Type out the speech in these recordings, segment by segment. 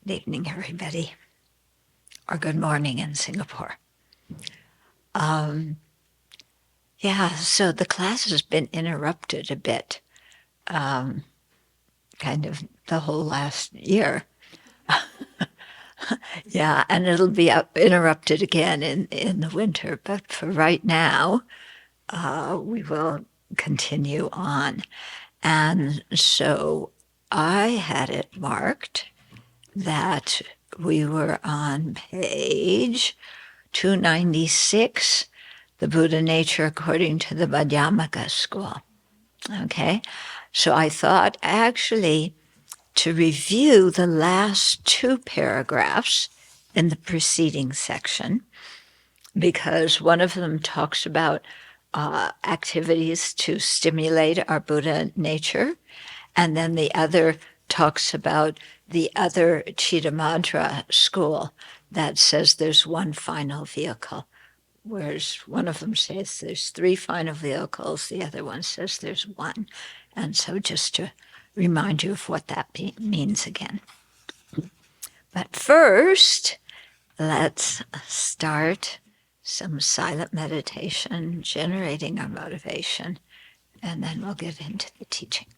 Good evening, everybody, or good morning in Singapore. So the class has been interrupted a bit, kind of the whole last year. Yeah, and it'll be interrupted again in the winter, but for right now, we will continue on. And so I had it marked that we were on page 296, the Buddha Nature according to the Madhyamaka School. Okay, so I thought actually to review the last two paragraphs in the preceding section, because one of them talks about activities to stimulate our Buddha nature, and then the other talks about the other Chittamatra school that says there's one final vehicle, whereas one of them says there's three final vehicles, the other one says there's one. And so just to remind you of what that means again. But first, let's start some silent meditation, generating our motivation, and then we'll get into the teaching.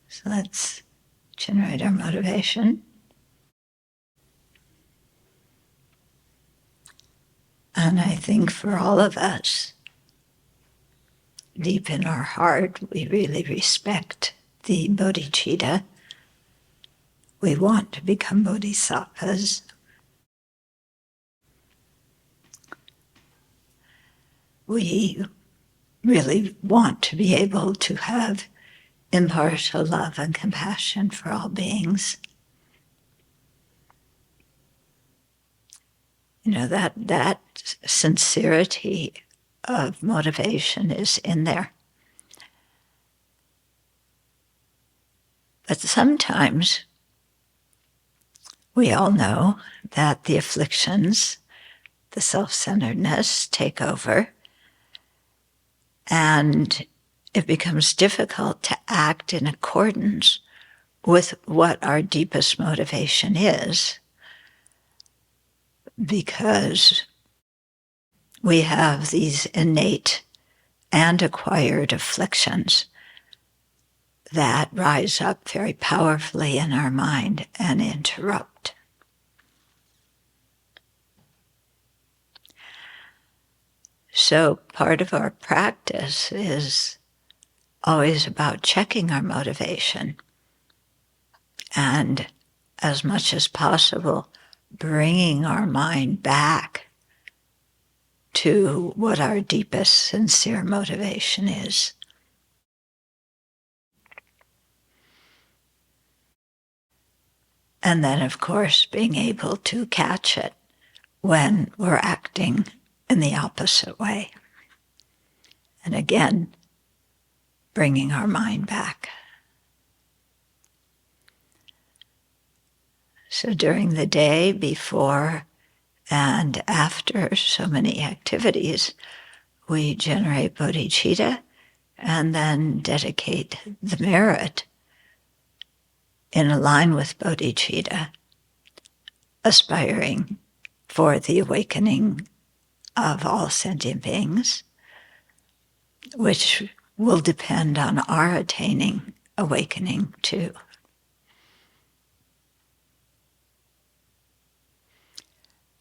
So let's generate our motivation. And I think for all of us, deep in our heart, we really respect the bodhicitta. We want to become bodhisattvas. We really want to be able to have impartial love and compassion for all beings. You know, that sincerity of motivation is in there. But sometimes we all know that the afflictions, the self-centeredness take over, and it becomes difficult to act in accordance with what our deepest motivation is, because we have these innate and acquired afflictions that rise up very powerfully in our mind and interrupt. So part of our practice is always about checking our motivation and, as much as possible, bringing our mind back to what our deepest, sincere motivation is. And then, of course, being able to catch it when we're acting in the opposite way. And again, bringing our mind back. So during the day, before and after so many activities, we generate bodhicitta and then dedicate the merit in line with bodhicitta, aspiring for the awakening of all sentient beings, which will depend on our attaining awakening too.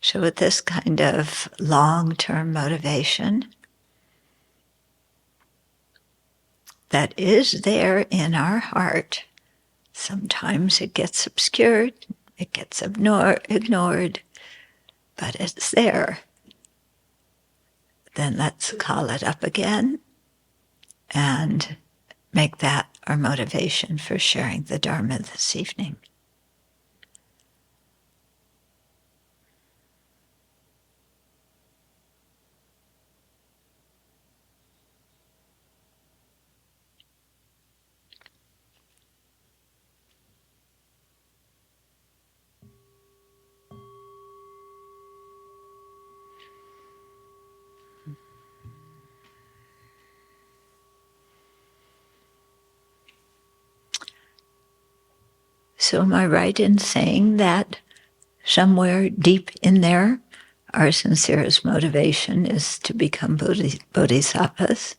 So with this kind of long-term motivation that is there in our heart, sometimes it gets obscured, it gets ignored, but it's there. Then let's call it up again and make that our motivation for sharing the Dharma this evening. So am I right in saying that somewhere deep in there, our sincerest motivation is to become bodhisattvas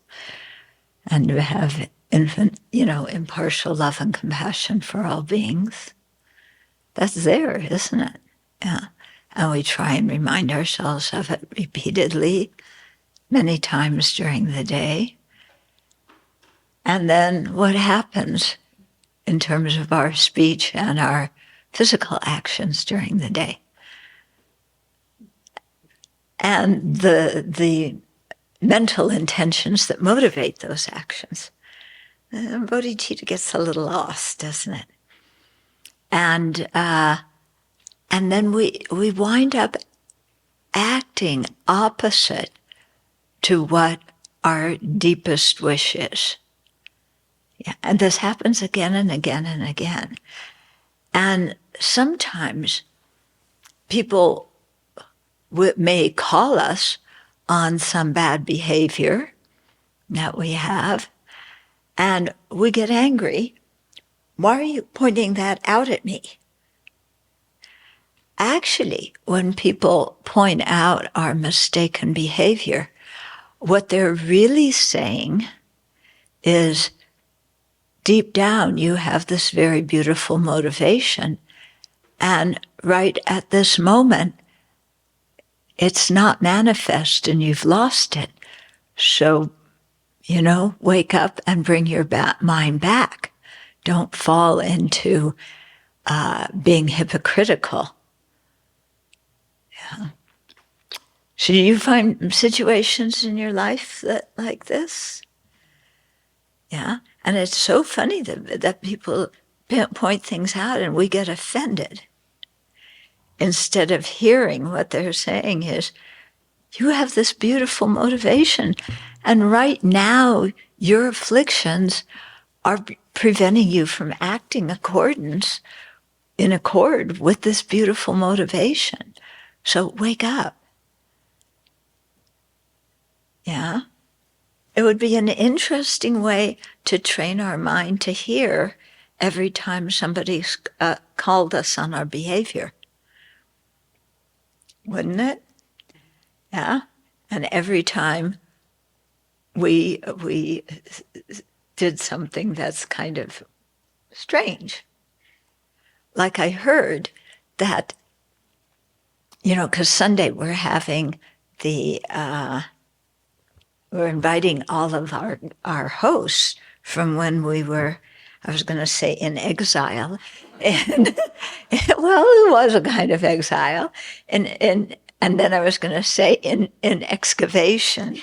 and to have infinite, impartial love and compassion for all beings? That's there, isn't it? Yeah. And we try and remind ourselves of it repeatedly, many times during the day. And then what happens in terms of our speech and our physical actions during the day? And the mental intentions that motivate those actions. Bodhicitta gets a little lost, doesn't it? And then we wind up acting opposite to what our deepest wish is. Yeah, and this happens again and again and again. And sometimes people may call us on some bad behavior that we have, and we get angry. Why are you pointing that out at me? Actually, when people point out our mistaken behavior, what they're really saying is, deep down, you have this very beautiful motivation, and right at this moment, it's not manifest and you've lost it. So, wake up and bring your mind back. Don't fall into being hypocritical. Yeah. So do you find situations in your life like this? Yeah. And it's so funny that people point things out and we get offended. Instead of hearing what they're saying is, you have this beautiful motivation, and right now your afflictions are preventing you from acting in accord with this beautiful motivation. So wake up. Yeah? It would be an interesting way to train our mind to hear every time somebody's called us on our behavior. Wouldn't it? Yeah? And every time we did something that's kind of strange. Like I heard that, because Sunday we're having we're inviting all of our hosts from when we were, I was going to say in exile, and well, it was a kind of exile, and then I was going to say in excavation.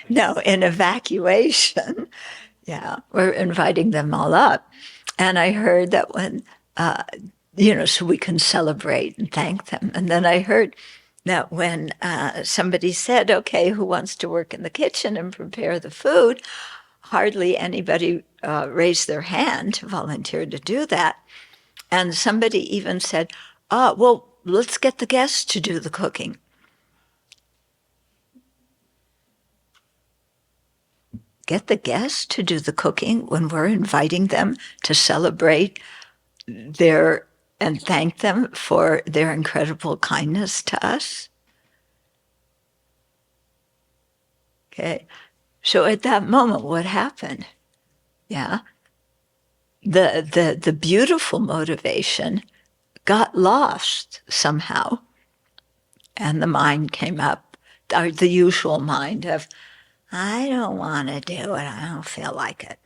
No, in evacuation. Yeah, we're inviting them all up. And I heard that when, so we can celebrate and thank them. And then I heard that when somebody said, okay, who wants to work in the kitchen and prepare the food, hardly anybody raised their hand to volunteer to do that. And somebody even said, well, let's get the guests to do the cooking. Get the guests to do the cooking when we're inviting them to celebrate their and thank them for their incredible kindness to us. Okay, so at that moment, what happened? Yeah, the beautiful motivation got lost somehow, and the mind came up, the usual mind of, I don't want to do it. I don't feel like it.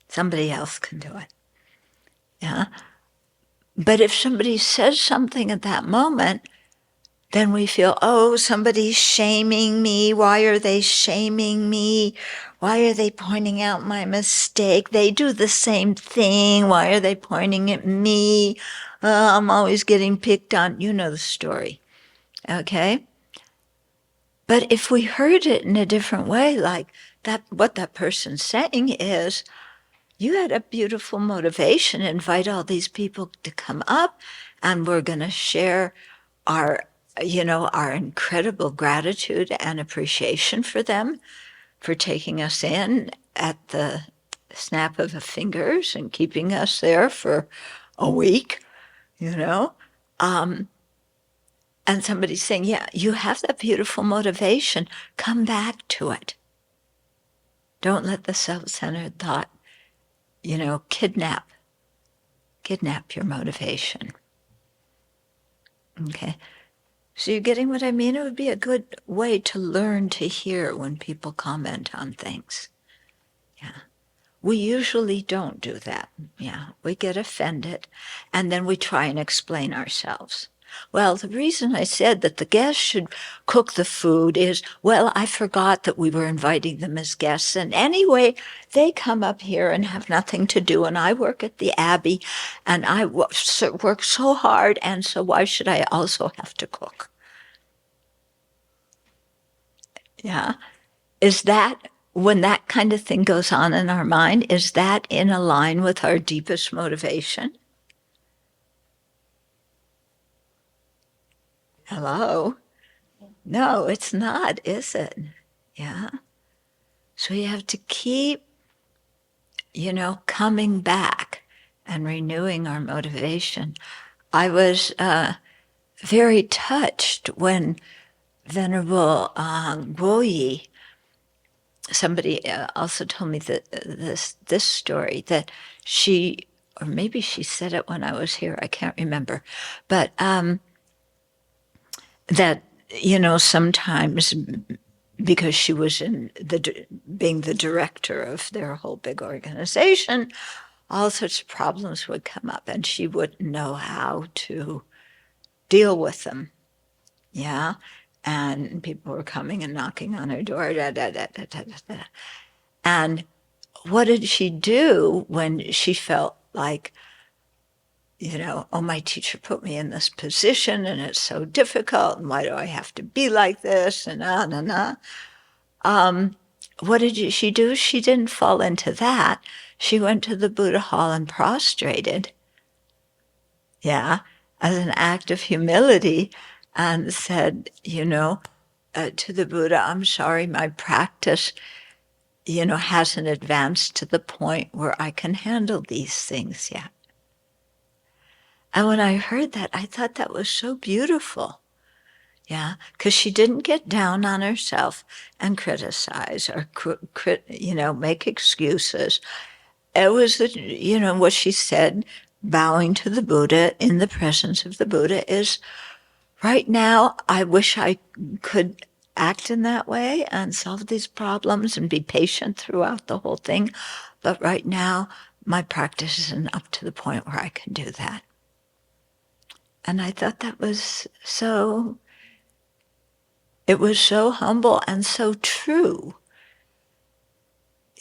Somebody else can do it. Yeah. But if somebody says something at that moment, then we feel, oh, somebody's shaming me. Why are they shaming me? Why are they pointing out my mistake? They do the same thing. Why are they pointing at me? I'm always getting picked on. You know the story. Okay? But if we heard it in a different way, like that, what that person's saying is, you had a beautiful motivation, invite all these people to come up, and we're going to share our incredible gratitude and appreciation for them for taking us in at the snap of the fingers and keeping us there for a week, and somebody's saying, yeah, you have that beautiful motivation. Come back to it. Don't let the self-centered thought, kidnap your motivation. Okay. So you're getting what I mean? It would be a good way to learn to hear when people comment on things. Yeah. We usually don't do that. Yeah. We get offended, and then we try and explain ourselves. Well, the reason I said that the guests should cook the food is, well, I forgot that we were inviting them as guests. And anyway, they come up here and have nothing to do. And I work at the Abbey, and I work so hard. And so why should I also have to cook? Yeah. Is that, when that kind of thing goes on in our mind, is that in line with our deepest motivation? Hello? No, it's not, is it? Yeah. So you have to keep, coming back and renewing our motivation. I was very touched when Venerable Guoyi, somebody also told me that this story, that she, or maybe she said it when I was here, I can't remember, but that, sometimes because she was being the director of their whole big organization, all sorts of problems would come up and she wouldn't know how to deal with them. Yeah. And people were coming and knocking on her door. And what did she do when she felt like, oh, my teacher put me in this position and it's so difficult, and why do I have to be like this, and what did she do? She didn't fall into that. She went to the Buddha hall and prostrated, as an act of humility, and said, to the Buddha, I'm sorry, my practice, hasn't advanced to the point where I can handle these things yet. And when I heard that, I thought that was so beautiful. Yeah, because she didn't get down on herself and criticize or, make excuses. It was, what she said, bowing to the Buddha in the presence of the Buddha, is, right now, I wish I could act in that way and solve these problems and be patient throughout the whole thing. But right now, my practice isn't up to the point where I can do that. And I thought that was it was so humble and so true,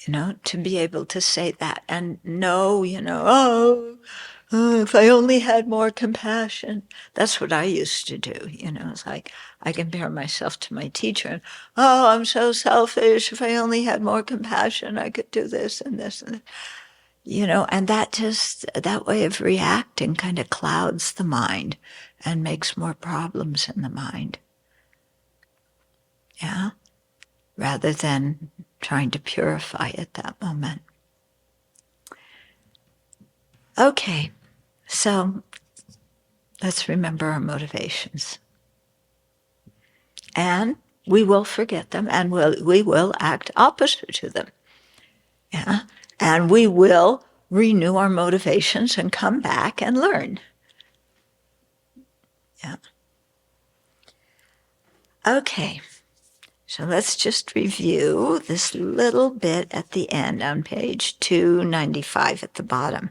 to be able to say that and know, Oh, if I only had more compassion. That's what I used to do. It's like I compare myself to my teacher and, oh, I'm so selfish. If I only had more compassion, I could do this and this and that. And that way of reacting kind of clouds the mind and makes more problems in the mind. Yeah. Rather than trying to purify at that moment. Okay, so let's remember our motivations. And we will forget them, and we will act opposite to them. Yeah, and we will renew our motivations and come back and learn. Yeah. Okay, so let's just review this little bit at the end on page 295 at the bottom.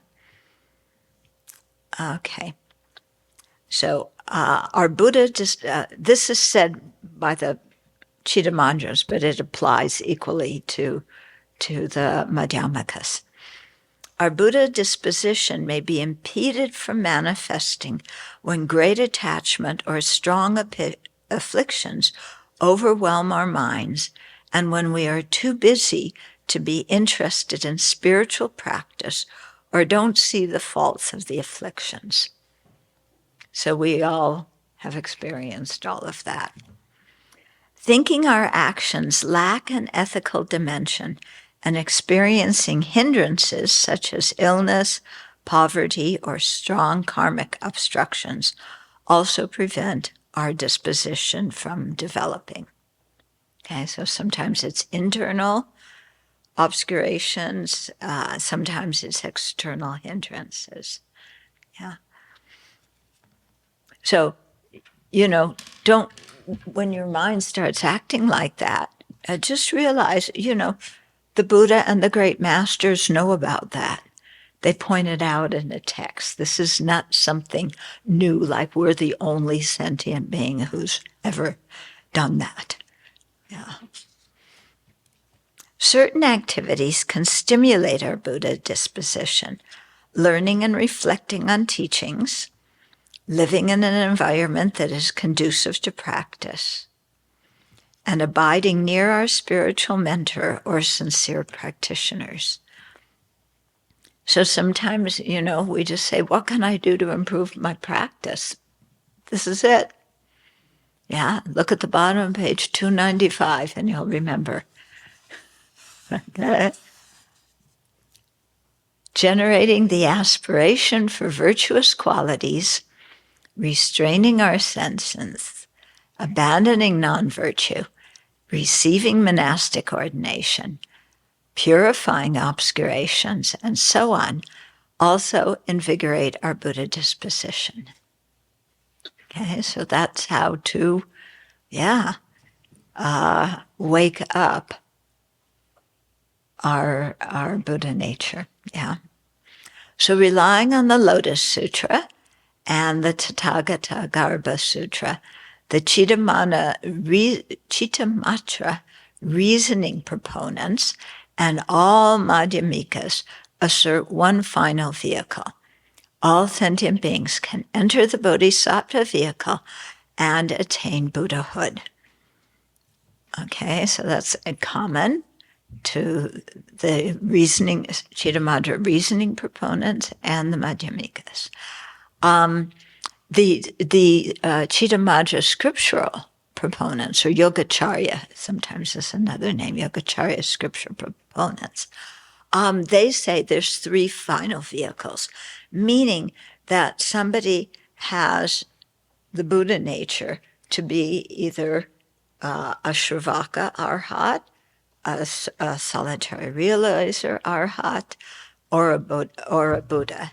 Okay. So our Buddha, this is said by the Chitta Mantras, but it applies equally to the Madhyamakas. Our Buddha disposition may be impeded from manifesting when great attachment or strong afflictions overwhelm our minds, and when we are too busy to be interested in spiritual practice or don't see the faults of the afflictions. So we all have experienced all of that. Thinking our actions lack an ethical dimension and experiencing hindrances such as illness, poverty, or strong karmic obstructions also prevent our disposition from developing. Okay, so sometimes it's internal obscurations, sometimes it's external hindrances. Yeah. So, don't, when your mind starts acting like that, just realize, the Buddha and the great masters know about that. They point it out in the text. This is not something new, like we're the only sentient being who's ever done that. Yeah. Certain activities can stimulate our Buddha disposition, learning and reflecting on teachings, living in an environment that is conducive to practice, and abiding near our spiritual mentor or sincere practitioners. So sometimes, we just say, what can I do to improve my practice? This is it. Yeah, look at the bottom of page 295 and you'll remember. Okay. Generating the aspiration for virtuous qualities, restraining our senses, abandoning non-virtue, receiving monastic ordination, purifying obscurations, and so on, also invigorate our Buddha disposition. Okay, so that's how to, wake up our Buddha nature. Yeah. So relying on the Lotus Sutra and the Tathagata Garbha Sutra, the Chittamatra reasoning proponents and all Madhyamikas assert one final vehicle. All sentient beings can enter the Bodhisattva vehicle and attain Buddhahood. Okay, so that's common to the Chittamatra reasoning proponents and the Madhyamikas. The Chittamatra scriptural proponents, or Yogacarya, sometimes is another name, Yogacarya scripture proponents, they say there's three final vehicles, meaning that somebody has the Buddha nature to be either a Shravaka Arhat, a solitary realizer Arhat, or a Buddha.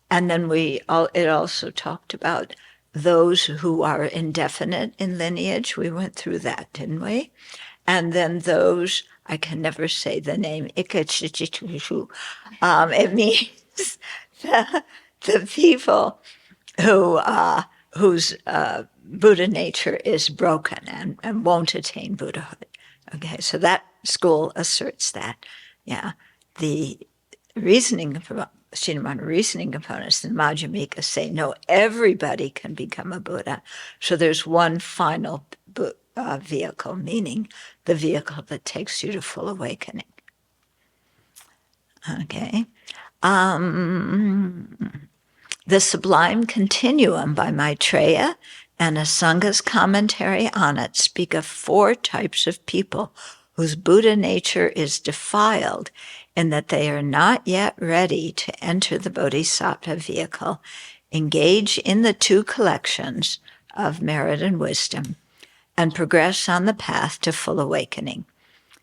And then it also talked about those who are indefinite in lineage. We went through that, didn't we? And then those, I can never say the name, Ikachichichu. It means the people whose Buddha nature is broken and won't attain Buddhahood. Okay, so that school asserts that. Yeah, the reasoning Shinamana reasoning components, the Madhyamika say, no, everybody can become a Buddha. So there's one final vehicle, meaning the vehicle that takes you to full awakening. Okay. The Sublime Continuum by Maitreya and Asanga's commentary on it speak of 4 types of people whose Buddha nature is defiled in that they are not yet ready to enter the Bodhisattva vehicle, engage in the 2 collections of merit and wisdom, and progress on the path to full awakening.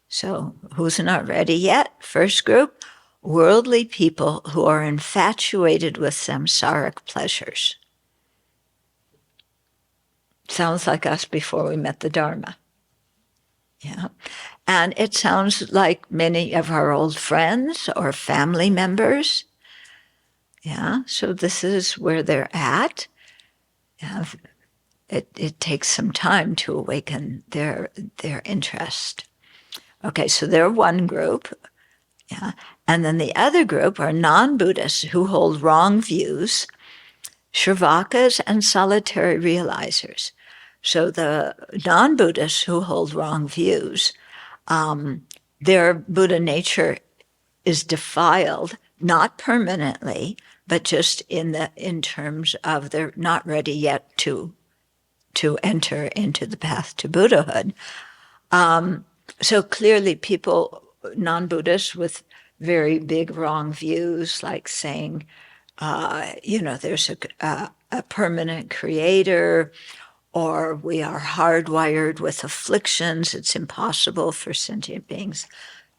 So who's not ready yet? First group, worldly people who are infatuated with samsaric pleasures. Sounds like us before we met the Dharma. Yeah. And it sounds like many of our old friends or family members. Yeah. So this is where they're at. Yeah. It takes some time to awaken their interest. Okay, so they're one group. Yeah. And then the other group are non-Buddhists who hold wrong views, Shravakas and solitary realizers. So the non-Buddhists who hold wrong views, their Buddha nature is defiled, not permanently, but just in terms of they're not ready yet to enter into the path to Buddhahood. So clearly people, non-Buddhists with very big wrong views, like saying, there's a permanent creator, or we are hardwired with afflictions. It's impossible for sentient beings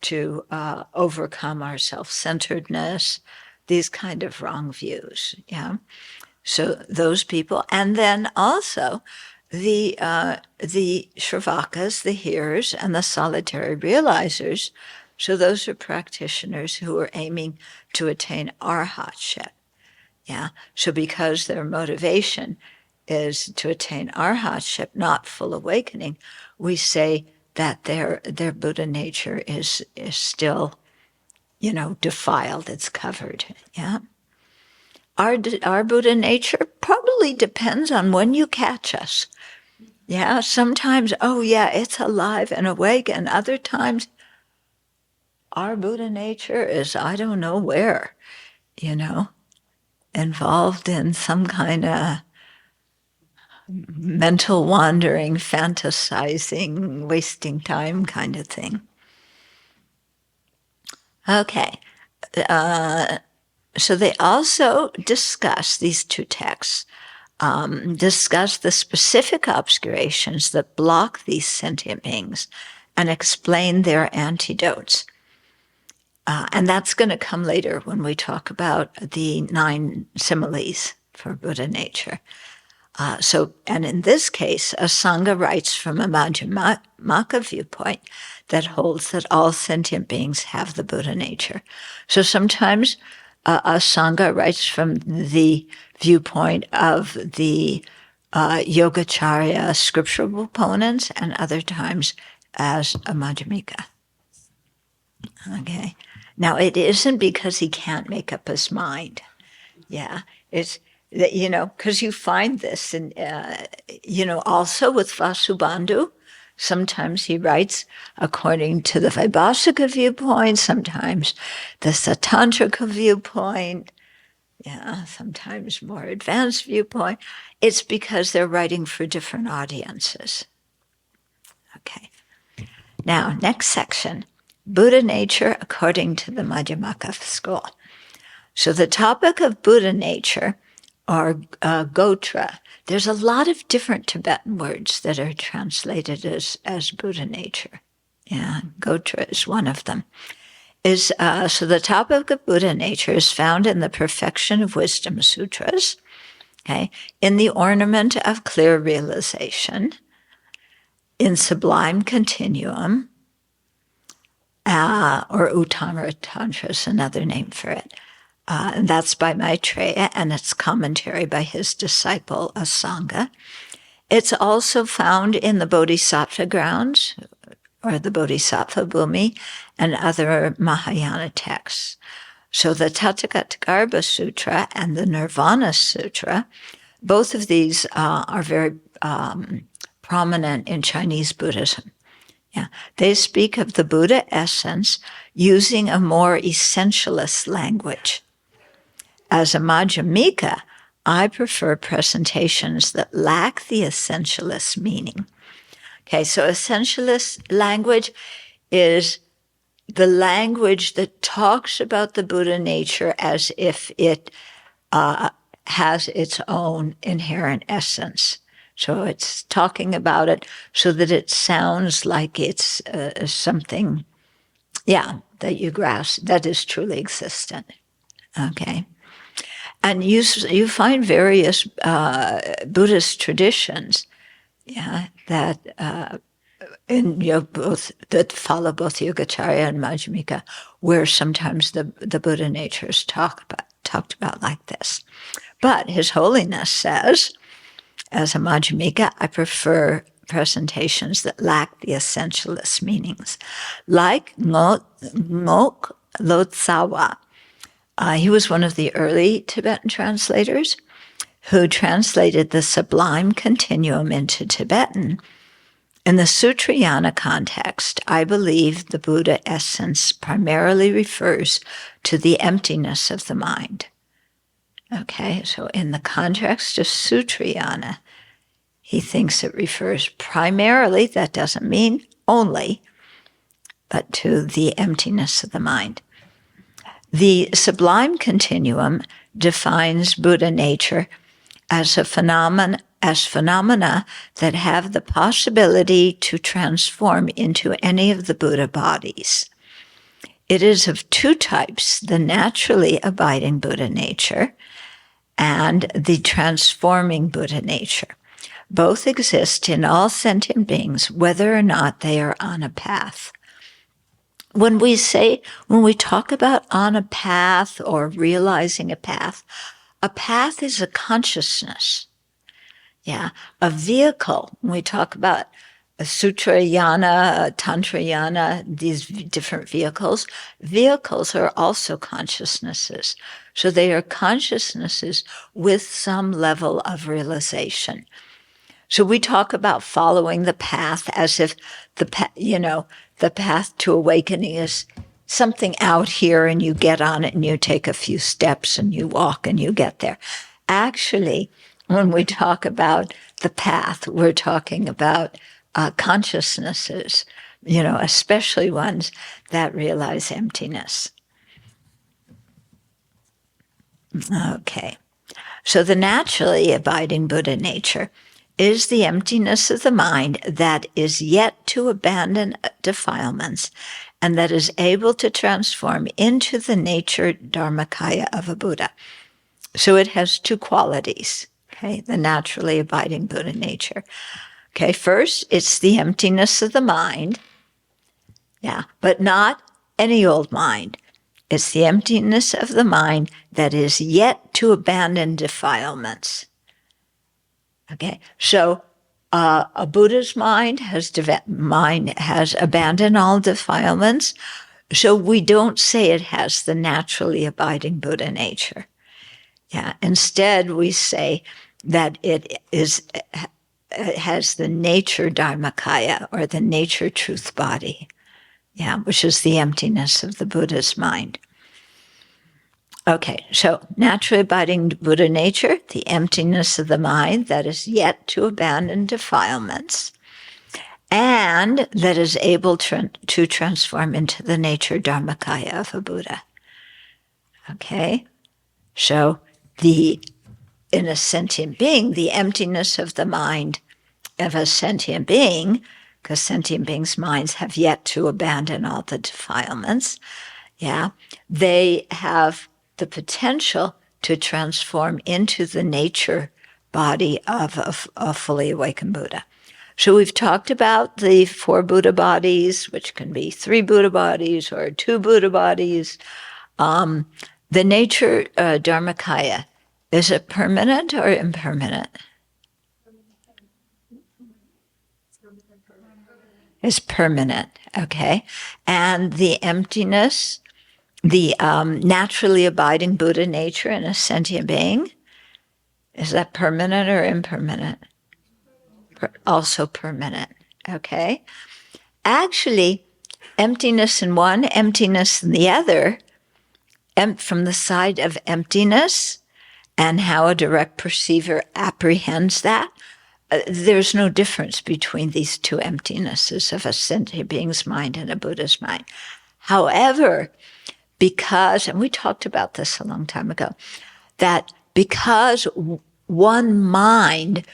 to overcome our self-centeredness, these kind of wrong views, yeah? So those people, and then also the Shravakas, the hearers, and the solitary realizers. So those are practitioners who are aiming to attain arhatship. Yeah. So because their motivation is to attain arhatship, not full awakening, we say that their Buddha nature is still, defiled. It's covered. Yeah. Our Buddha nature probably depends on when you catch us. Yeah, sometimes, it's alive and awake, and other times our Buddha nature is, I don't know where, involved in some kind of mental wandering, fantasizing, wasting time kind of thing. Okay. So they also discuss, these 2 texts, discuss the specific obscurations that block these sentient beings and explain their antidotes. And that's going to come later when we talk about the 9 similes for Buddha nature. And in this case, Asanga writes from a Madhyamaka viewpoint that holds that all sentient beings have the Buddha nature. So sometimes Asanga writes from the viewpoint of the Yogacarya scriptural opponents, and other times as a Madhyamika. Okay. Now, it isn't because he can't make up his mind. Yeah. It's that, because you find this, and, also with Vasubandhu, sometimes he writes according to the Vaibhasika viewpoint, sometimes the Satantrika viewpoint, sometimes more advanced viewpoint. It's because they're writing for different audiences. Okay. Now, next section, Buddha nature according to the Madhyamaka School. So the topic of Buddha nature, or Gotra, there's a lot of different Tibetan words that are translated as Buddha nature. Yeah, Gotra is one of them. So the topic of Buddha nature is found in the Perfection of Wisdom Sutras, okay, in the Ornament of Clear Realization, in Sublime Continuum, or Uttamara Tantra is another name for it. And that's by Maitreya, and it's commentary by his disciple Asanga. It's also found in the Bodhisattva grounds, or the Bodhisattva Bhumi, and other Mahayana texts. So the Tathagata Sutra and the Nirvana Sutra, both of these are very prominent in Chinese Buddhism. Yeah, they speak of the Buddha essence using a more essentialist language. As a Madhyamika, I prefer presentations that lack the essentialist meaning. Okay, so essentialist language is the language that talks about the Buddha nature as if it has its own inherent essence. So it's talking about it so that it sounds like it's something, that you grasp, that is truly existent. Okay. And you find various Buddhist traditions, that in both that follow both Yogacarya and Madhyamika, where sometimes the Buddha nature is talked about like this. But His Holiness says, as a Madhyamika, I prefer presentations that lack the essentialist meanings, like Ngok Lotsawa. He was one of the early Tibetan translators who translated the Sublime Continuum into Tibetan. In the Sutrayana context, I believe the Buddha essence primarily refers to the emptiness of the mind. Okay, so in the context of Sutrayana, he thinks it refers primarily, that doesn't mean only, but to the emptiness of the mind. The Sublime Continuum defines Buddha nature as phenomena that have the possibility to transform into any of the Buddha bodies. It is of two types, the naturally abiding Buddha nature and the transforming Buddha nature. Both exist in all sentient beings, whether or not they are on a path. When we talk about on a path or realizing a path is a consciousness. Yeah, a vehicle. When we talk about a Sutrayana, a Tantrayana, these different vehicles are also consciousnesses. So they are consciousnesses with some level of realization. So we talk about following the path as if the path to awakening is something out here and you get on it and you take a few steps and you walk and you get there. Actually, when we talk about the path, we're talking about consciousnesses, especially ones that realize emptiness. Okay. So the naturally abiding Buddha nature is the emptiness of the mind that is yet to abandon defilements and that is able to transform into the nature Dharmakaya of a Buddha. So it has two qualities, okay, the naturally abiding Buddha nature. Okay, first, it's the emptiness of the mind, but not any old mind. It's the emptiness of the mind that is yet to abandon defilements. Okay, so a Buddha's mind has abandoned all defilements, so we don't say it has the naturally abiding Buddha nature. Instead we say that it has the nature Dharmakaya, or the nature truth body, which is the emptiness of the Buddha's mind. Okay, so naturally abiding Buddha nature, the emptiness of the mind that is yet to abandon defilements, and that is able to transform into the nature Dharmakaya of a Buddha. Okay, so in a sentient being, the emptiness of the mind of a sentient being, because sentient beings' minds have yet to abandon all the defilements, they have the potential to transform into the nature body of a fully awakened Buddha. So we've talked about the 4 Buddha bodies, which can be 3 Buddha bodies or 2 Buddha bodies. The nature Dharmakaya, is it permanent or impermanent? It's permanent, okay. And the emptiness the naturally abiding Buddha nature in a sentient being, is that permanent or impermanent? Also permanent, okay? Actually, emptiness in one, emptiness in the other, from the side of emptiness and how a direct perceiver apprehends that, there's no difference between these two emptinesses of a sentient being's mind and a Buddha's mind. However, because, and we talked about this a long time ago, that because one mind,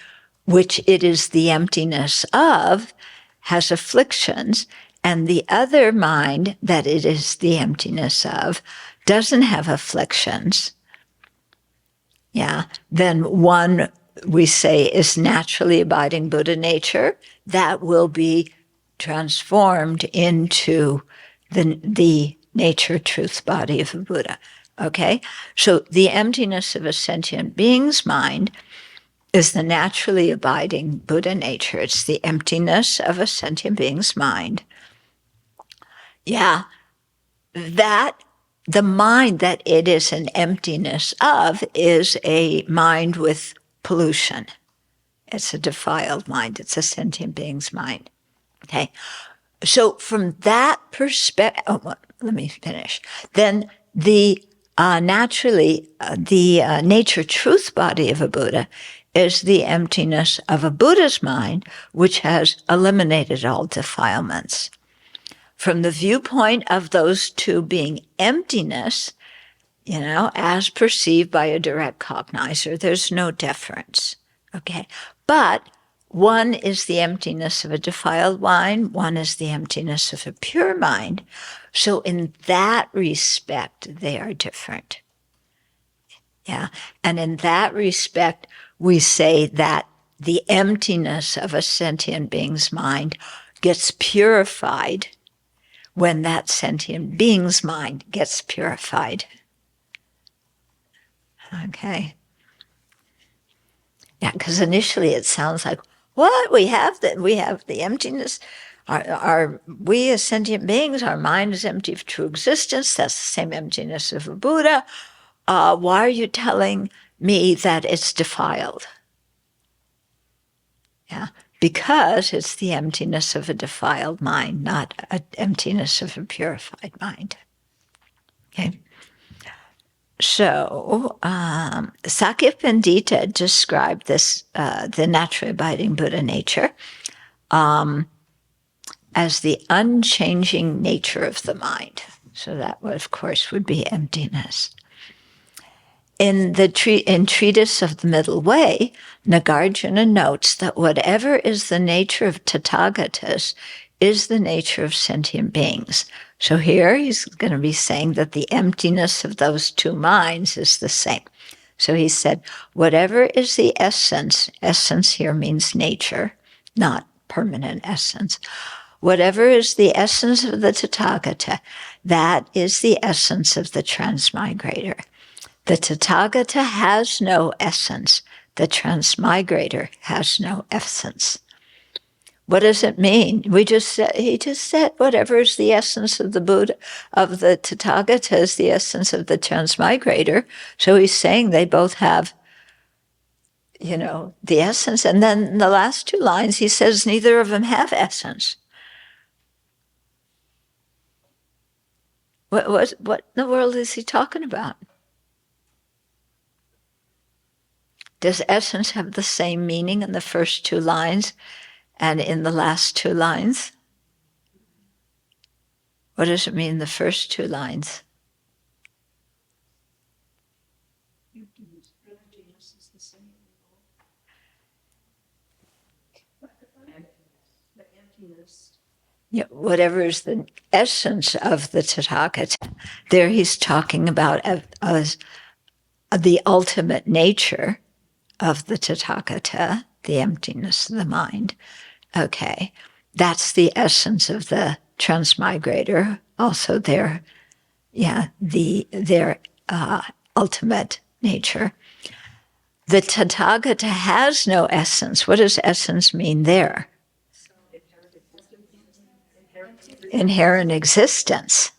which it is the emptiness of, has afflictions, and the other mind that it is the emptiness of doesn't have afflictions, then one, we say, is naturally abiding Buddha nature, that will be transformed into the nature truth body of a Buddha. Okay? So the emptiness of a sentient being's mind is the naturally abiding Buddha nature. It's the emptiness of a sentient being's mind. That the mind that it is an emptiness of is a mind with pollution. It's a defiled mind. It's a sentient being's mind. Okay? So from that perspective, let me finish. Then the nature truth body of a Buddha is the emptiness of a Buddha's mind, which has eliminated all defilements. From the viewpoint of those two being emptiness, as perceived by a direct cognizer, there's no difference. Okay? But one is the emptiness of a defiled mind, one is the emptiness of a pure mind. So in that respect, they are different. And in that respect, we say that the emptiness of a sentient being's mind gets purified when that sentient being's mind gets purified. Okay? Because initially it sounds like, what? We have the emptiness. We as sentient beings, our mind is empty of true existence. That's the same emptiness of a Buddha. Why are you telling me that it's defiled? Because it's the emptiness of a defiled mind, not an emptiness of a purified mind. Okay? So, Sakya Pandita described this, the naturally abiding Buddha nature, as the unchanging nature of the mind. So that, of course, would be emptiness. In Treatise of the Middle Way, Nagarjuna notes that whatever is the nature of Tathagatas is the nature of sentient beings. So here he's going to be saying that the emptiness of those two minds is the same. So he said, whatever is the essence here means nature, not permanent essence. Whatever is the essence of the Tathagata, that is the essence of the transmigrator. The Tathagata has no essence. The transmigrator has no essence. What does it mean? He just said whatever is the essence of the Buddha, of the Tathagata is the essence of the transmigrator. So he's saying they both have, the essence. And then in the last two lines, he says neither of them have essence. What in the world is he talking about? Does essence have the same meaning in the first two lines and in the last two lines? What does it mean in the first two lines? Whatever is the essence of the Tathagata. There he's talking about as the ultimate nature of the Tathagata, the emptiness of the mind. Okay, that's the essence of the transmigrator, also their ultimate nature. The Tathagata has no essence. What does essence mean there? Inherent existence.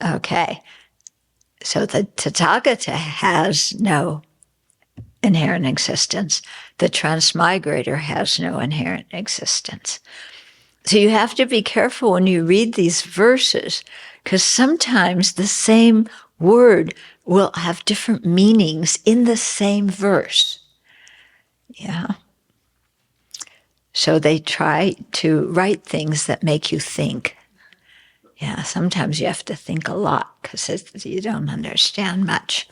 Okay. So the Tathagata has no inherent existence. The transmigrator has no inherent existence. So you have to be careful when you read these verses, because sometimes the same word will have different meanings in the same verse. Yeah. So they try to write things that make you think. Yeah, sometimes you have to think a lot because you don't understand much.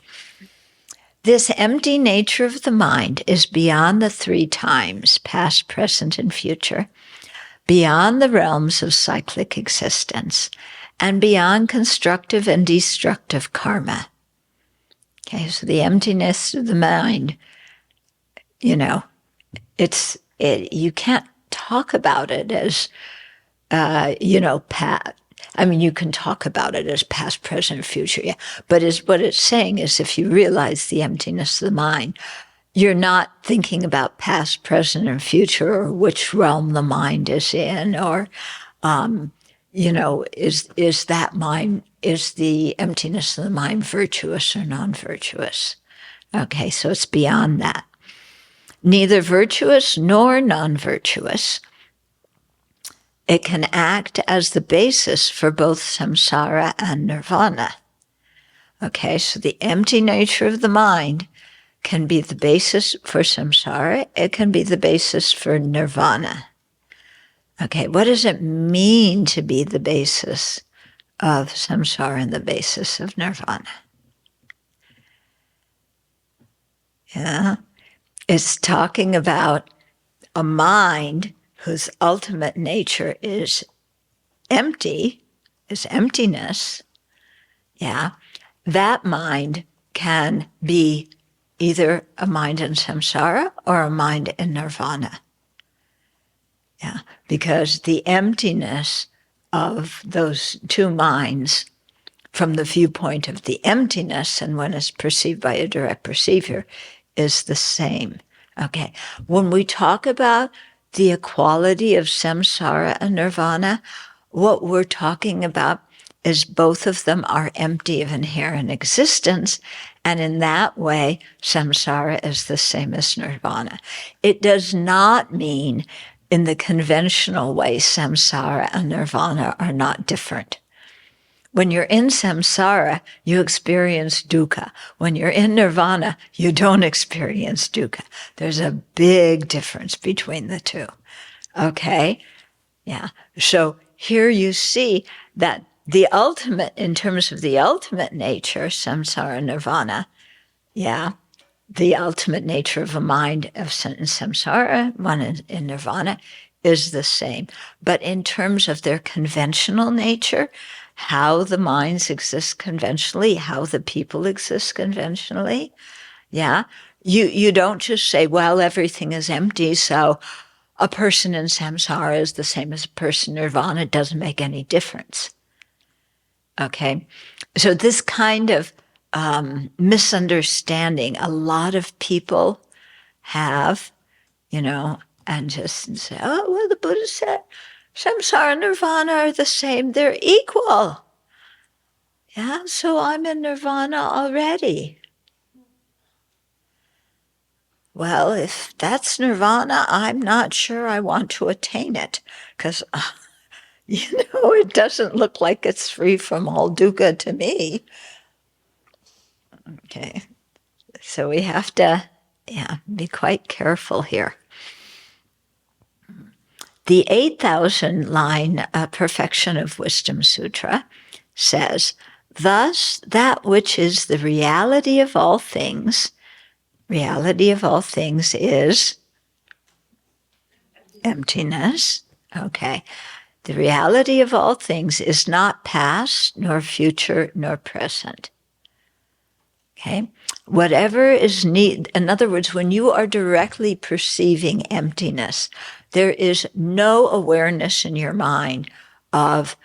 This empty nature of the mind is beyond the three times, past, present, and future, beyond the realms of cyclic existence, and beyond constructive and destructive karma. Okay, so the emptiness of the mind, you can't talk about it as, you can talk about it as past, present, future, yeah. But what it's saying is if you realize the emptiness of the mind, you're not thinking about past, present, and future, or which realm the mind is in, or, is that mind, is the emptiness of the mind virtuous or non-virtuous? Okay, so it's beyond that. Neither virtuous nor non-virtuous. It can act as the basis for both samsara and nirvana. Okay, so the empty nature of the mind can be the basis for samsara. It can be the basis for nirvana. Okay, what does it mean to be the basis of samsara and the basis of nirvana? Yeah, it's talking about a mind whose ultimate nature is empty, is emptiness. Yeah, that mind can be either a mind in samsara or a mind in nirvana. Yeah, because the emptiness of those two minds from the viewpoint of the emptiness and when it's perceived by a direct perceiver is the same. Okay, when we talk about the equality of samsara and nirvana, what we're talking about is both of them are empty of inherent existence, and in that way, samsara is the same as nirvana. It does not mean in the conventional way samsara and nirvana are not different. When you're in samsara, you experience dukkha. When you're in nirvana, you don't experience dukkha. There's a big difference between the two. Okay? Yeah. So here you see that the ultimate, in terms of the ultimate nature, samsara, nirvana, yeah, the ultimate nature of a mind of samsara, one in nirvana, is the same. But in terms of their conventional nature, how the minds exist conventionally, how the people exist conventionally, yeah, you don't just say, well, everything is empty, so a person in samsara is the same as a person in nirvana. It doesn't make any difference. Okay, so this kind of misunderstanding a lot of people have, and just say, oh, well, the Buddha said samsara and nirvana are the same. They're equal. Yeah, so I'm in nirvana already. Well, if that's nirvana, I'm not sure I want to attain it because, it doesn't look like it's free from all dukkha to me. Okay, so we have to, be quite careful here. The 8,000 line Perfection of Wisdom Sutra says, thus that which is the reality of all things is emptiness. Okay. The reality of all things is not past, nor future, nor present. Okay? Whatever is need, in other words, when you are directly perceiving emptiness, there is no awareness in your mind of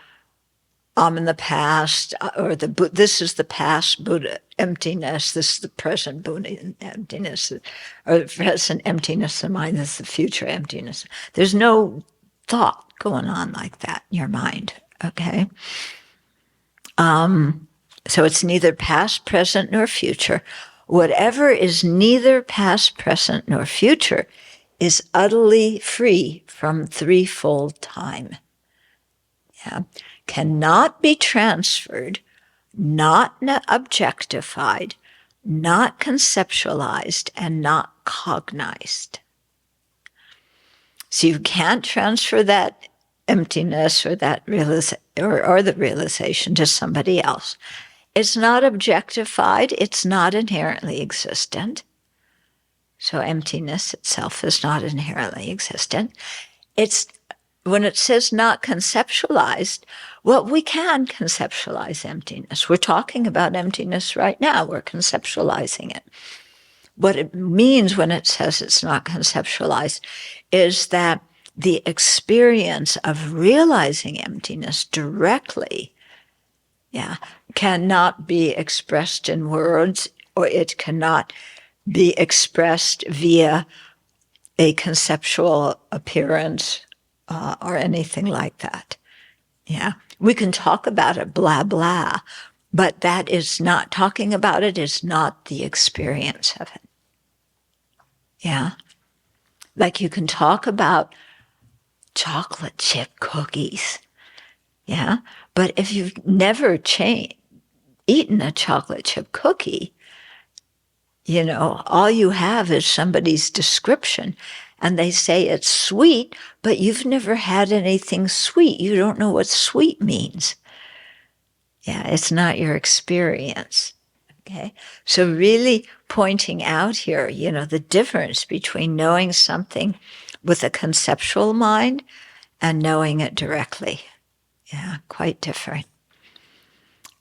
I'm in the past, or this is the past Buddha emptiness, this is the present Buddha emptiness, or the present emptiness of mind, this is the future emptiness. There's no thought going on like that in your mind, okay? So it's neither past, present, nor future. Whatever is neither past, present, nor future is utterly free from threefold time. Yeah. Cannot be transferred, not objectified, not conceptualized, and not cognized. So you can't transfer that emptiness or that or the realization to somebody else. It's not objectified. It's not inherently existent. So emptiness itself is not inherently existent. It's when it says not conceptualized, well, we can conceptualize emptiness. We're talking about emptiness right now. We're conceptualizing it. What it means when it says it's not conceptualized is that the experience of realizing emptiness directly, cannot be expressed in words, or it cannot be expressed via a conceptual appearance or anything like that. Yeah, we can talk about it, blah, blah, but that is not, talking about it is not the experience of it. Yeah, like you can talk about chocolate chip cookies, yeah, but if you've never eaten a chocolate chip cookie, all you have is somebody's description, and they say it's sweet, but you've never had anything sweet. You don't know what sweet means. Yeah, it's not your experience. Okay, so really pointing out here, the difference between knowing something with a conceptual mind and knowing it directly. Yeah, quite different.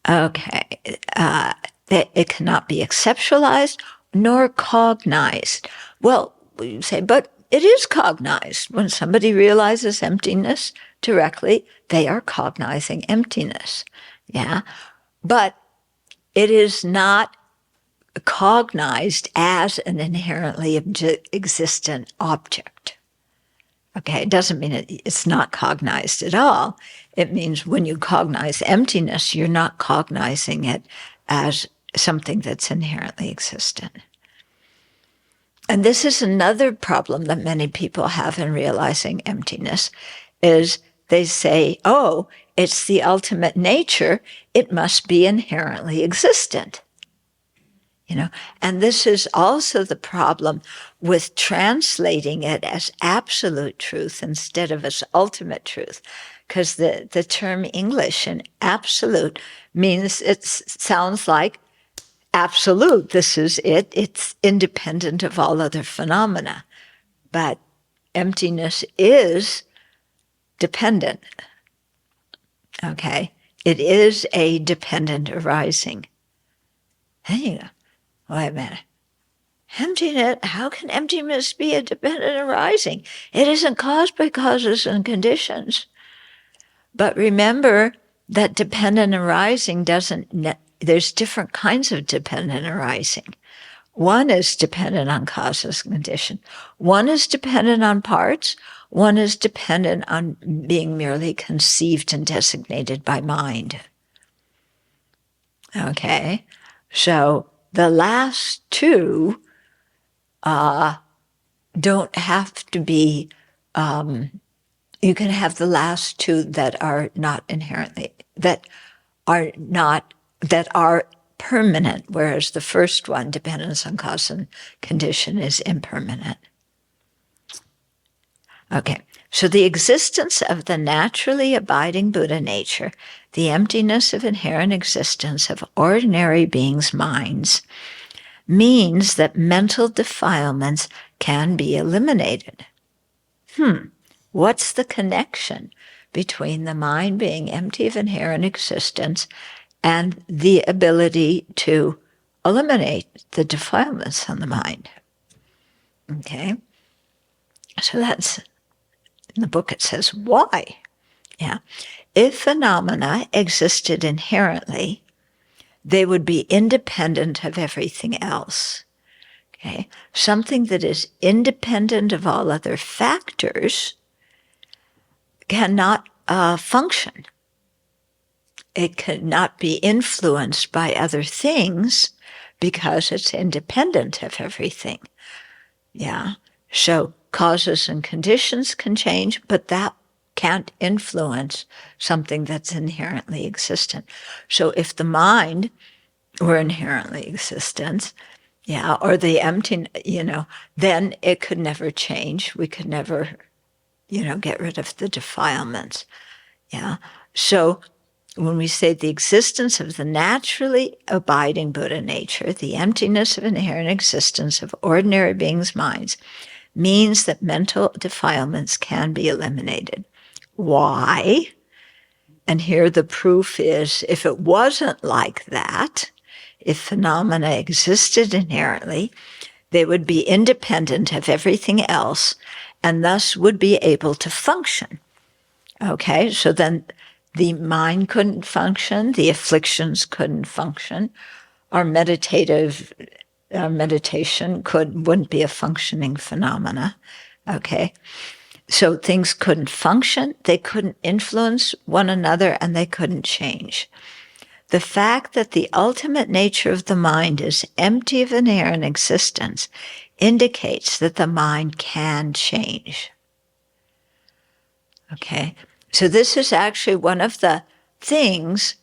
Okay, it cannot be conceptualized nor cognized. Well, you say, but it is cognized. When somebody realizes emptiness directly, they are cognizing emptiness. Yeah, but it is not cognized as an inherently existent object. Okay, it doesn't mean it's not cognized at all. It means when you cognize emptiness, you're not cognizing it as something that's inherently existent. And this is another problem that many people have in realizing emptiness, is they say, oh, it's the ultimate nature, it must be inherently existent. And this is also the problem with translating it as absolute truth instead of as ultimate truth, because the term English in absolute means it sounds like absolute. This is it. It's independent of all other phenomena. But emptiness is dependent. Okay? It is a dependent arising. And you go, wait a minute. Emptiness, how can emptiness be a dependent arising? It isn't caused by causes and conditions. But remember that dependent arising there's different kinds of dependent arising. One is dependent on causes and condition. One is dependent on parts. One is dependent on being merely conceived and designated by mind. Okay? So the last two don't have to be, you can have the last two that are not inherently, that are permanent, whereas the first one, dependence on cause and condition, is impermanent. Okay, so the existence of the naturally abiding Buddha nature, the emptiness of inherent existence of ordinary beings' minds, means that mental defilements can be eliminated. What's the connection between the mind being empty of inherent existence and the ability to eliminate the defilements on the mind? Okay, so that's, in the book it says, why? Yeah, if phenomena existed inherently, they would be independent of everything else. Okay, something that is independent of all other factors cannot function. it cannot be influenced by other things because it's independent of everything. Yeah. So causes and conditions can change, but that can't influence something that's inherently existent. So if the mind were inherently existent, yeah, or the empty, then it could never change. We could never, get rid of the defilements. Yeah. So when we say the existence of the naturally abiding Buddha nature, the emptiness of inherent existence of ordinary beings' minds, means that mental defilements can be eliminated. Why? And here the proof is, if it wasn't like that, if phenomena existed inherently, they would be independent of everything else and thus would be able to function. Okay, so then the mind couldn't function, the afflictions couldn't function, our meditation wouldn't be a functioning phenomena. Okay, so things couldn't function, they couldn't influence one another, and they couldn't change. The fact that the ultimate nature of the mind is empty of inherent existence indicates that the mind can change. Okay, so this is actually one of the things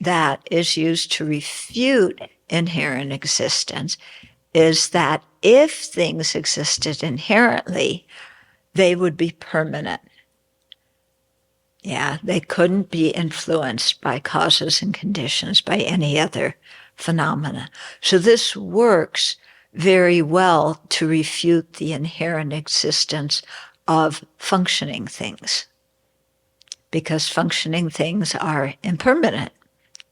that is used to refute inherent existence, is that if things existed inherently, they would be permanent. Yeah, they couldn't be influenced by causes and conditions, by any other phenomena. So this works very well to refute the inherent existence of functioning things, because functioning things are impermanent.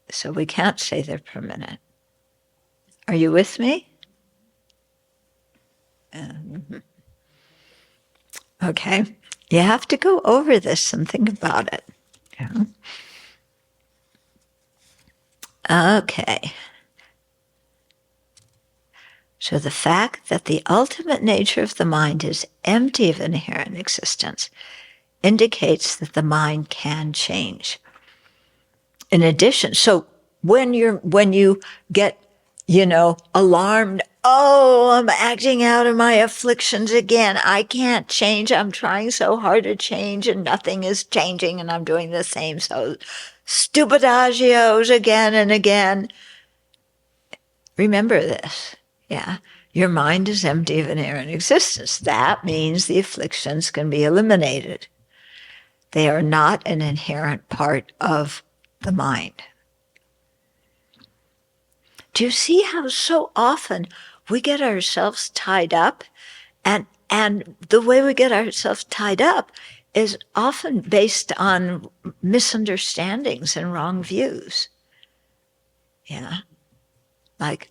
So we can't say they're permanent. Are you with me? Okay. You have to go over this and think about it. Yeah. Okay. So the fact that the ultimate nature of the mind is empty of inherent existence indicates that the mind can change. In addition, so when you get, alarmed, oh, I'm acting out of my afflictions again. I can't change. I'm trying so hard to change and nothing is changing and I'm doing the same. So stupid agios again and again. Remember this. Yeah. Your mind is empty of inherent existence. That means the afflictions can be eliminated. They are not an inherent part of the mind. Do you see how so often we get ourselves tied up, and the way we get ourselves tied up is often based on misunderstandings and wrong views. Yeah. Like,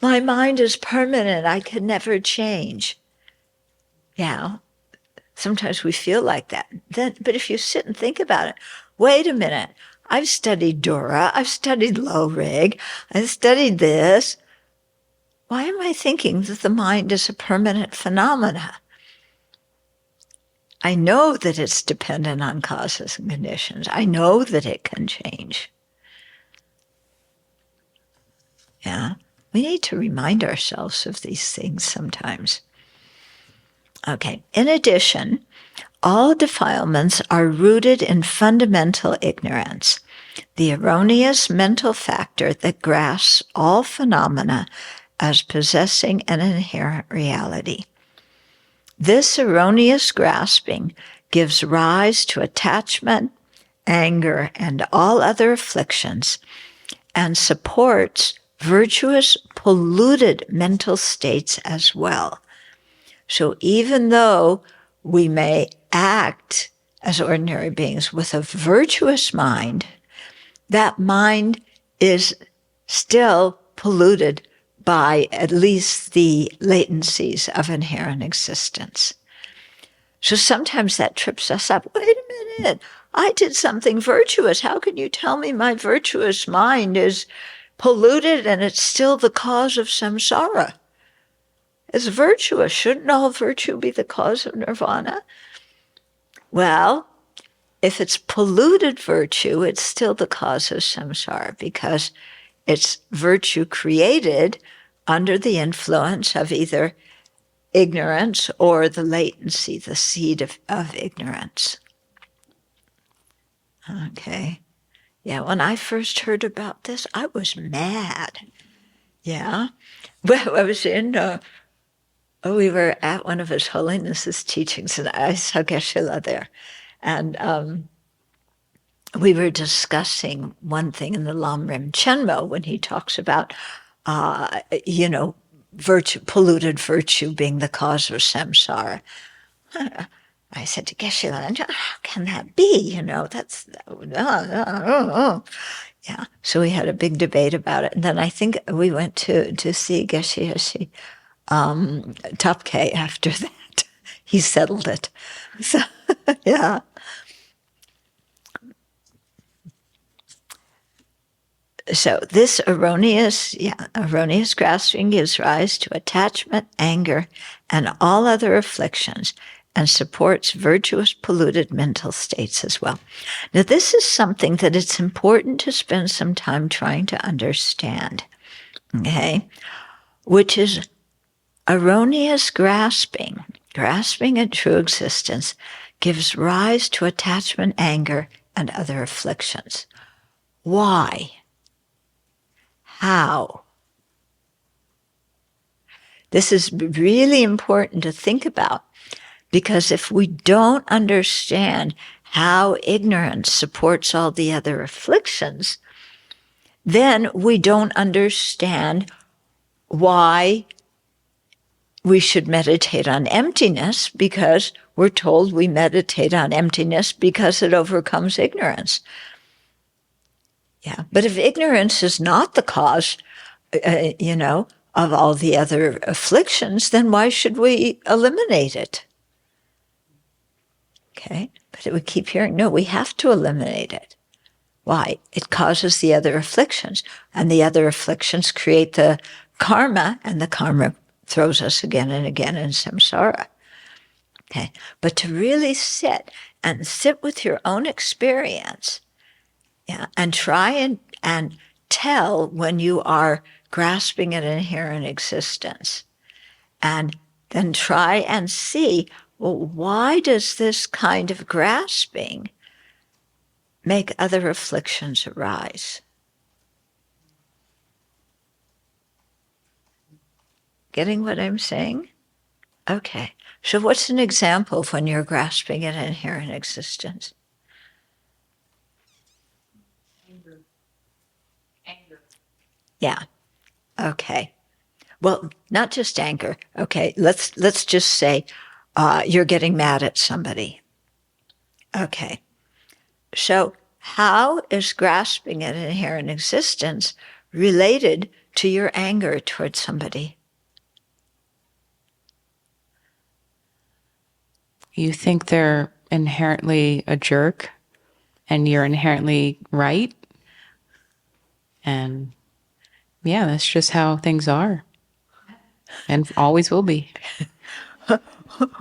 my mind is permanent, I can never change. Yeah. Sometimes we feel like that. But if you sit and think about it, wait a minute, I've studied Dora, I've studied low rig, I've studied this. Why am I thinking that the mind is a permanent phenomena? I know that it's dependent on causes and conditions. I know that it can change. Yeah, we need to remind ourselves of these things sometimes. Okay, in addition, all defilements are rooted in fundamental ignorance, the erroneous mental factor that grasps all phenomena as possessing an inherent reality. This erroneous grasping gives rise to attachment, anger, and all other afflictions, and supports virtuous, polluted mental states as well. So even though we may act as ordinary beings with a virtuous mind, that mind is still polluted by at least the latencies of inherent existence. So sometimes that trips us up. Wait a minute, I did something virtuous. How can you tell me my virtuous mind is polluted and it's still the cause of samsara? It's virtuous. Shouldn't all virtue be the cause of nirvana? Well, if it's polluted virtue, it's still the cause of samsara because it's virtue created under the influence of either ignorance or the latency, the seed of ignorance. Okay. Yeah, when I first heard about this, I was mad. Yeah. Well, I was we were at one of His Holiness's teachings, and I saw Geshe-la there. And we were discussing one thing in the Lamrim Chenmo when he talks about, polluted virtue being the cause of samsara. I said to Geshe-la, how can that be? That's, yeah. So we had a big debate about it. And then I think we went to see Geshe Topke after that. He settled it. So, yeah. So this erroneous grasping gives rise to attachment, anger, and all other afflictions, and supports virtuous polluted mental states as well. Now this is something that it's important to spend some time trying to understand, okay? Which is erroneous grasping at true existence gives rise to attachment, anger, and other afflictions. Why? How? This is really important to think about, because if we don't understand how ignorance supports all the other afflictions, then we don't understand why we should meditate on emptiness, because we're told we meditate on emptiness because it overcomes ignorance. Yeah, but if ignorance is not the cause, of all the other afflictions, then why should we eliminate it? Okay, but we keep hearing, no, we have to eliminate it. Why? It causes the other afflictions, and the other afflictions create the karma, and the karma throws us again and again in samsara. Okay, but to really sit with your own experience, yeah, and try and tell when you are grasping at inherent existence, and then try and see, well, why does this kind of grasping make other afflictions arise? Getting what I'm saying? Okay. So what's an example of when you're grasping at inherent existence? Anger. Yeah. Okay. Well, not just anger. Okay. Let's just say you're getting mad at somebody. Okay. So how is grasping at inherent existence related to your anger towards somebody? You think they're inherently a jerk and you're inherently right. And yeah, that's just how things are and always will be.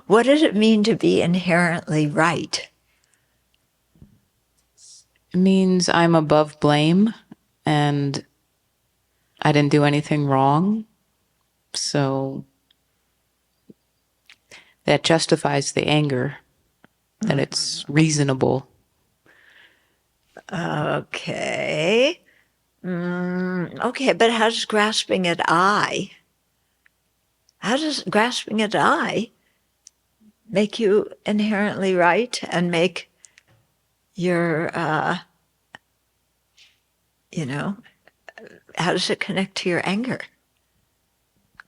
What does it mean to be inherently right? It means I'm above blame and I didn't do anything wrong. So that justifies the anger, that it's reasonable. Okay. Okay, but how does grasping at I make you inherently right and make your, how does it connect to your anger?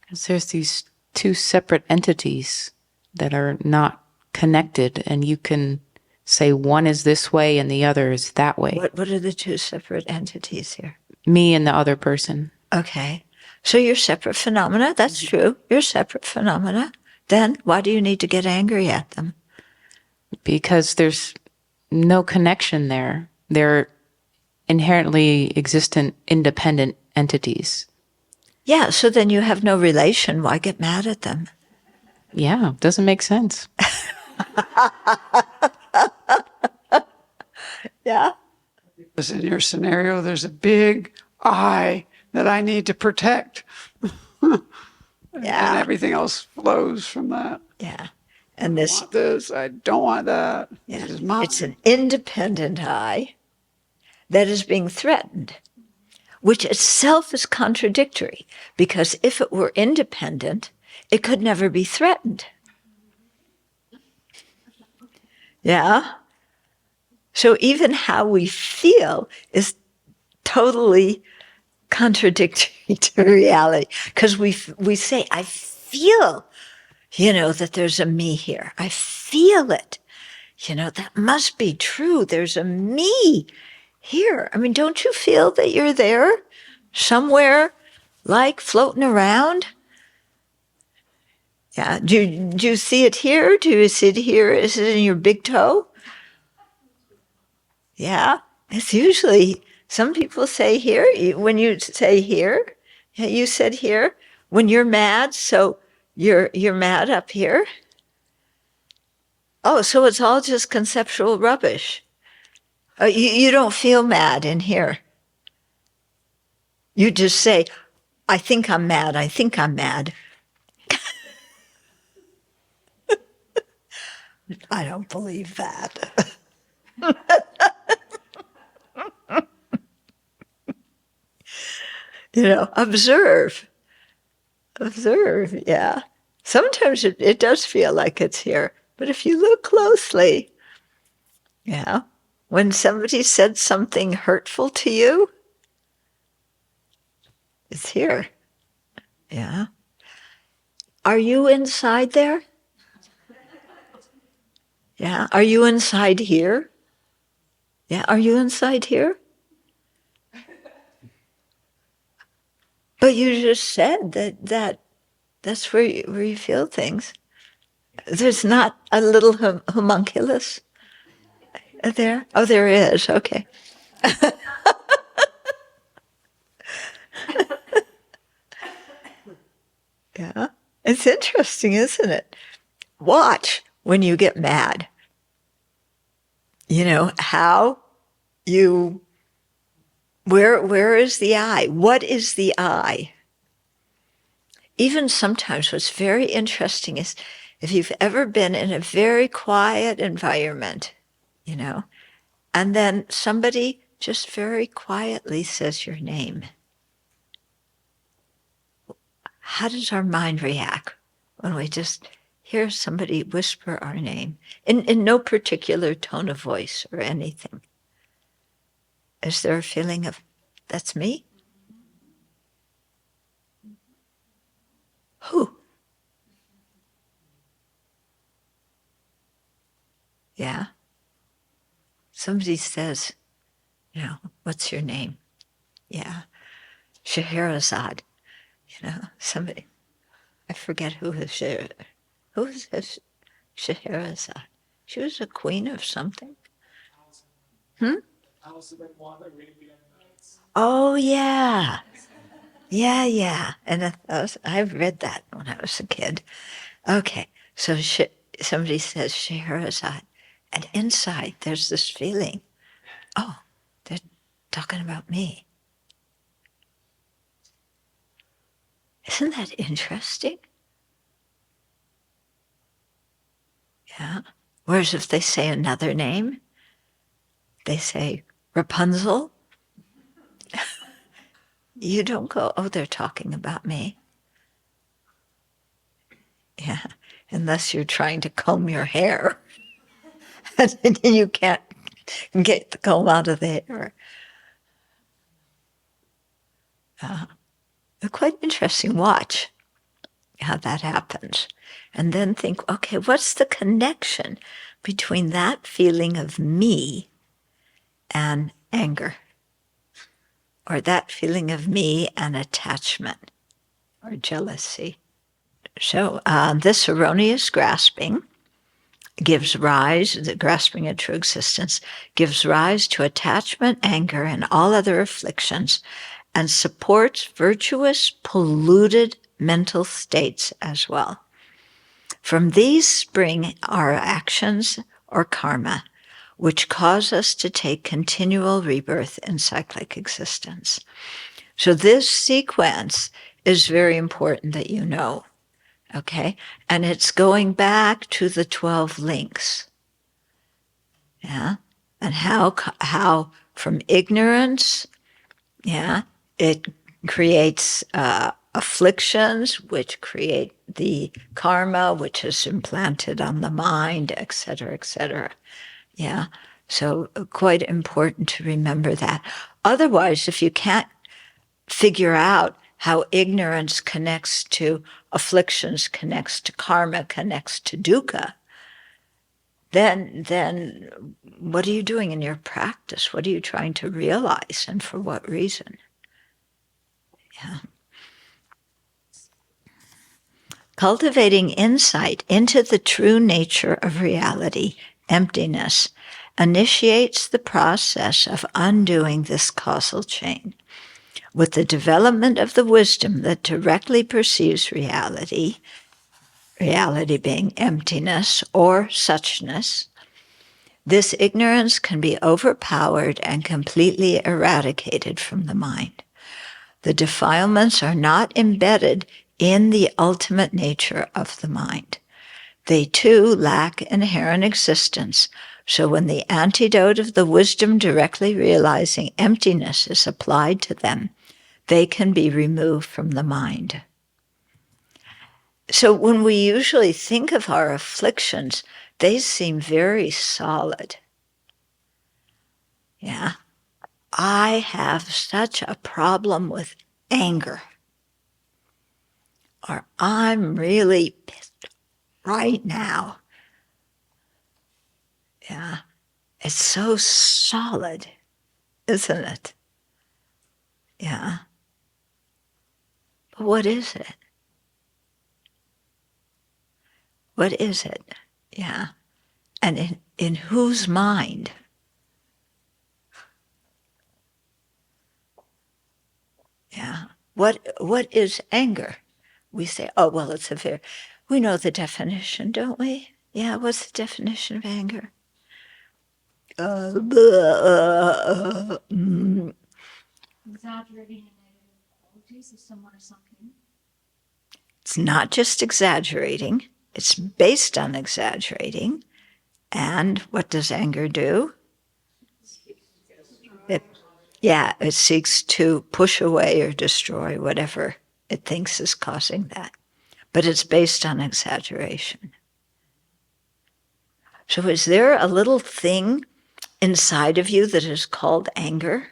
Because there's these two separate entities that are not connected, and you can say one is this way and the other is that way. What are the two separate entities here? Me and the other person. Okay. So you're separate phenomena. That's true. You're separate phenomena. Then why do you need to get angry at them? Because there's no connection there. They're inherently existent, independent entities. Yeah, so then you have no relation. Why get mad at them? Yeah, doesn't make sense. In your scenario, there's a big I that I need to protect. Yeah. And everything else flows from that. Yeah. And this, I don't want that. Yeah. This is mine. It's an independent I that is being threatened, which itself is contradictory, because if it were independent, it could never be threatened. Yeah? So even how we feel is totally contradictory to reality, because we say, I feel, that there's a me here. I feel it. That must be true. There's a me here. I mean, don't you feel that you're there somewhere, like floating around? Yeah. Do you see it here? Do you see it here? Is it in your big toe? Yeah. It's usually, some people say here. When you say here, you said here. When you're mad, so you're mad up here. Oh, so it's all just conceptual rubbish. You don't feel mad in here. You just say, I think I'm mad, I think I'm mad. I don't believe that. Observe. Observe, yeah. Sometimes it does feel like it's here, but if you look closely, yeah, when somebody said something hurtful to you, it's here. Yeah. Are you inside there? Yeah. Are you inside here? Yeah. Are you inside here? But you just said that's where you feel things. There's not a little homunculus there? Oh, there is. Okay. Yeah. It's interesting, isn't it? Watch when you get mad. How you, where is the I? What is the I? Even sometimes what's very interesting is if you've ever been in a very quiet environment, and then somebody just very quietly says your name. How does our mind react when we just hear somebody whisper our name in no particular tone of voice or anything? Is there a feeling of, that's me? Who? Yeah. Somebody says, what's your name? Yeah. Scheherazade. Somebody, I forget who is Scheherazade. She was a queen of something. Oh, yeah. Yeah. And I've read that when I was a kid. Okay, so somebody says Scheherazade, and inside there's this feeling, oh, they're talking about me. Isn't that interesting? Yeah. Whereas if they say another name, they say Rapunzel, you don't go, oh, they're talking about me. Yeah, unless you're trying to comb your hair. And then you can't get the comb out of the hair. Quite interesting. Watch how that happens. And then think, okay, what's the connection between that feeling of me and anger? Or that feeling of me and attachment or jealousy? So this erroneous grasping gives rise, the grasping at true existence, gives rise to attachment, anger, and all other afflictions, and supports virtuous, polluted mental states as well. From these spring our actions or karma, which cause us to take continual rebirth in cyclic existence. So this sequence is very important that you know, okay? And it's going back to the 12 links, yeah? And how from ignorance, yeah, it creates afflictions, which create the karma, which is implanted on the mind, etc., etc. Yeah, so quite important to remember that. Otherwise, if you can't figure out how ignorance connects to afflictions, connects to karma, connects to dukkha, then what are you doing in your practice? What are you trying to realize, and for what reason? Yeah. Cultivating insight into the true nature of reality, emptiness, initiates the process of undoing this causal chain. With the development of the wisdom that directly perceives reality, reality being emptiness or suchness, this ignorance can be overpowered and completely eradicated from the mind. The defilements are not embedded in the ultimate nature of the mind. They too lack inherent existence, so when the antidote of the wisdom directly realizing emptiness is applied to them, they can be removed from the mind. So when we usually think of our afflictions, they seem very solid. Yeah. I have such a problem with anger. Or I'm really pissed right now. Yeah. It's so solid, isn't it? Yeah. But what is it? What is it? Yeah. And in whose mind? Yeah. What is anger? We say, oh, well, it's we know the definition, don't we? Yeah, what's the definition of anger? Exaggerating the negative qualities of someone or something. It's not just exaggerating. It's based on exaggerating. And what does anger do? It seeks to push away or destroy whatever it thinks is causing that. But it's based on exaggeration. So is there a little thing inside of you that is called anger?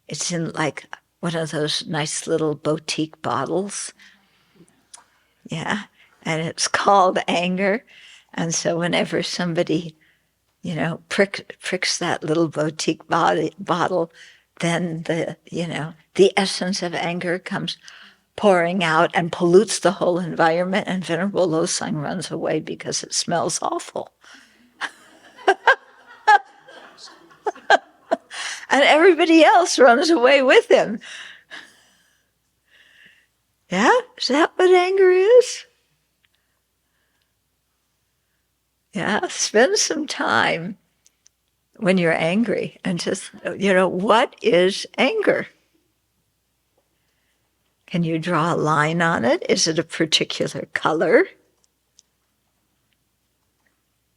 It's in like one of those nice little boutique bottles. Yeah, and it's called anger. And so whenever somebody, pricks that little boutique bottle, then the essence of anger comes pouring out and pollutes the whole environment, and Venerable Losang runs away because it smells awful. And everybody else runs away with him. Yeah? Is that what anger is? Yeah, spend some time when you're angry and just, what is anger? Can you draw a line on it? Is it a particular color?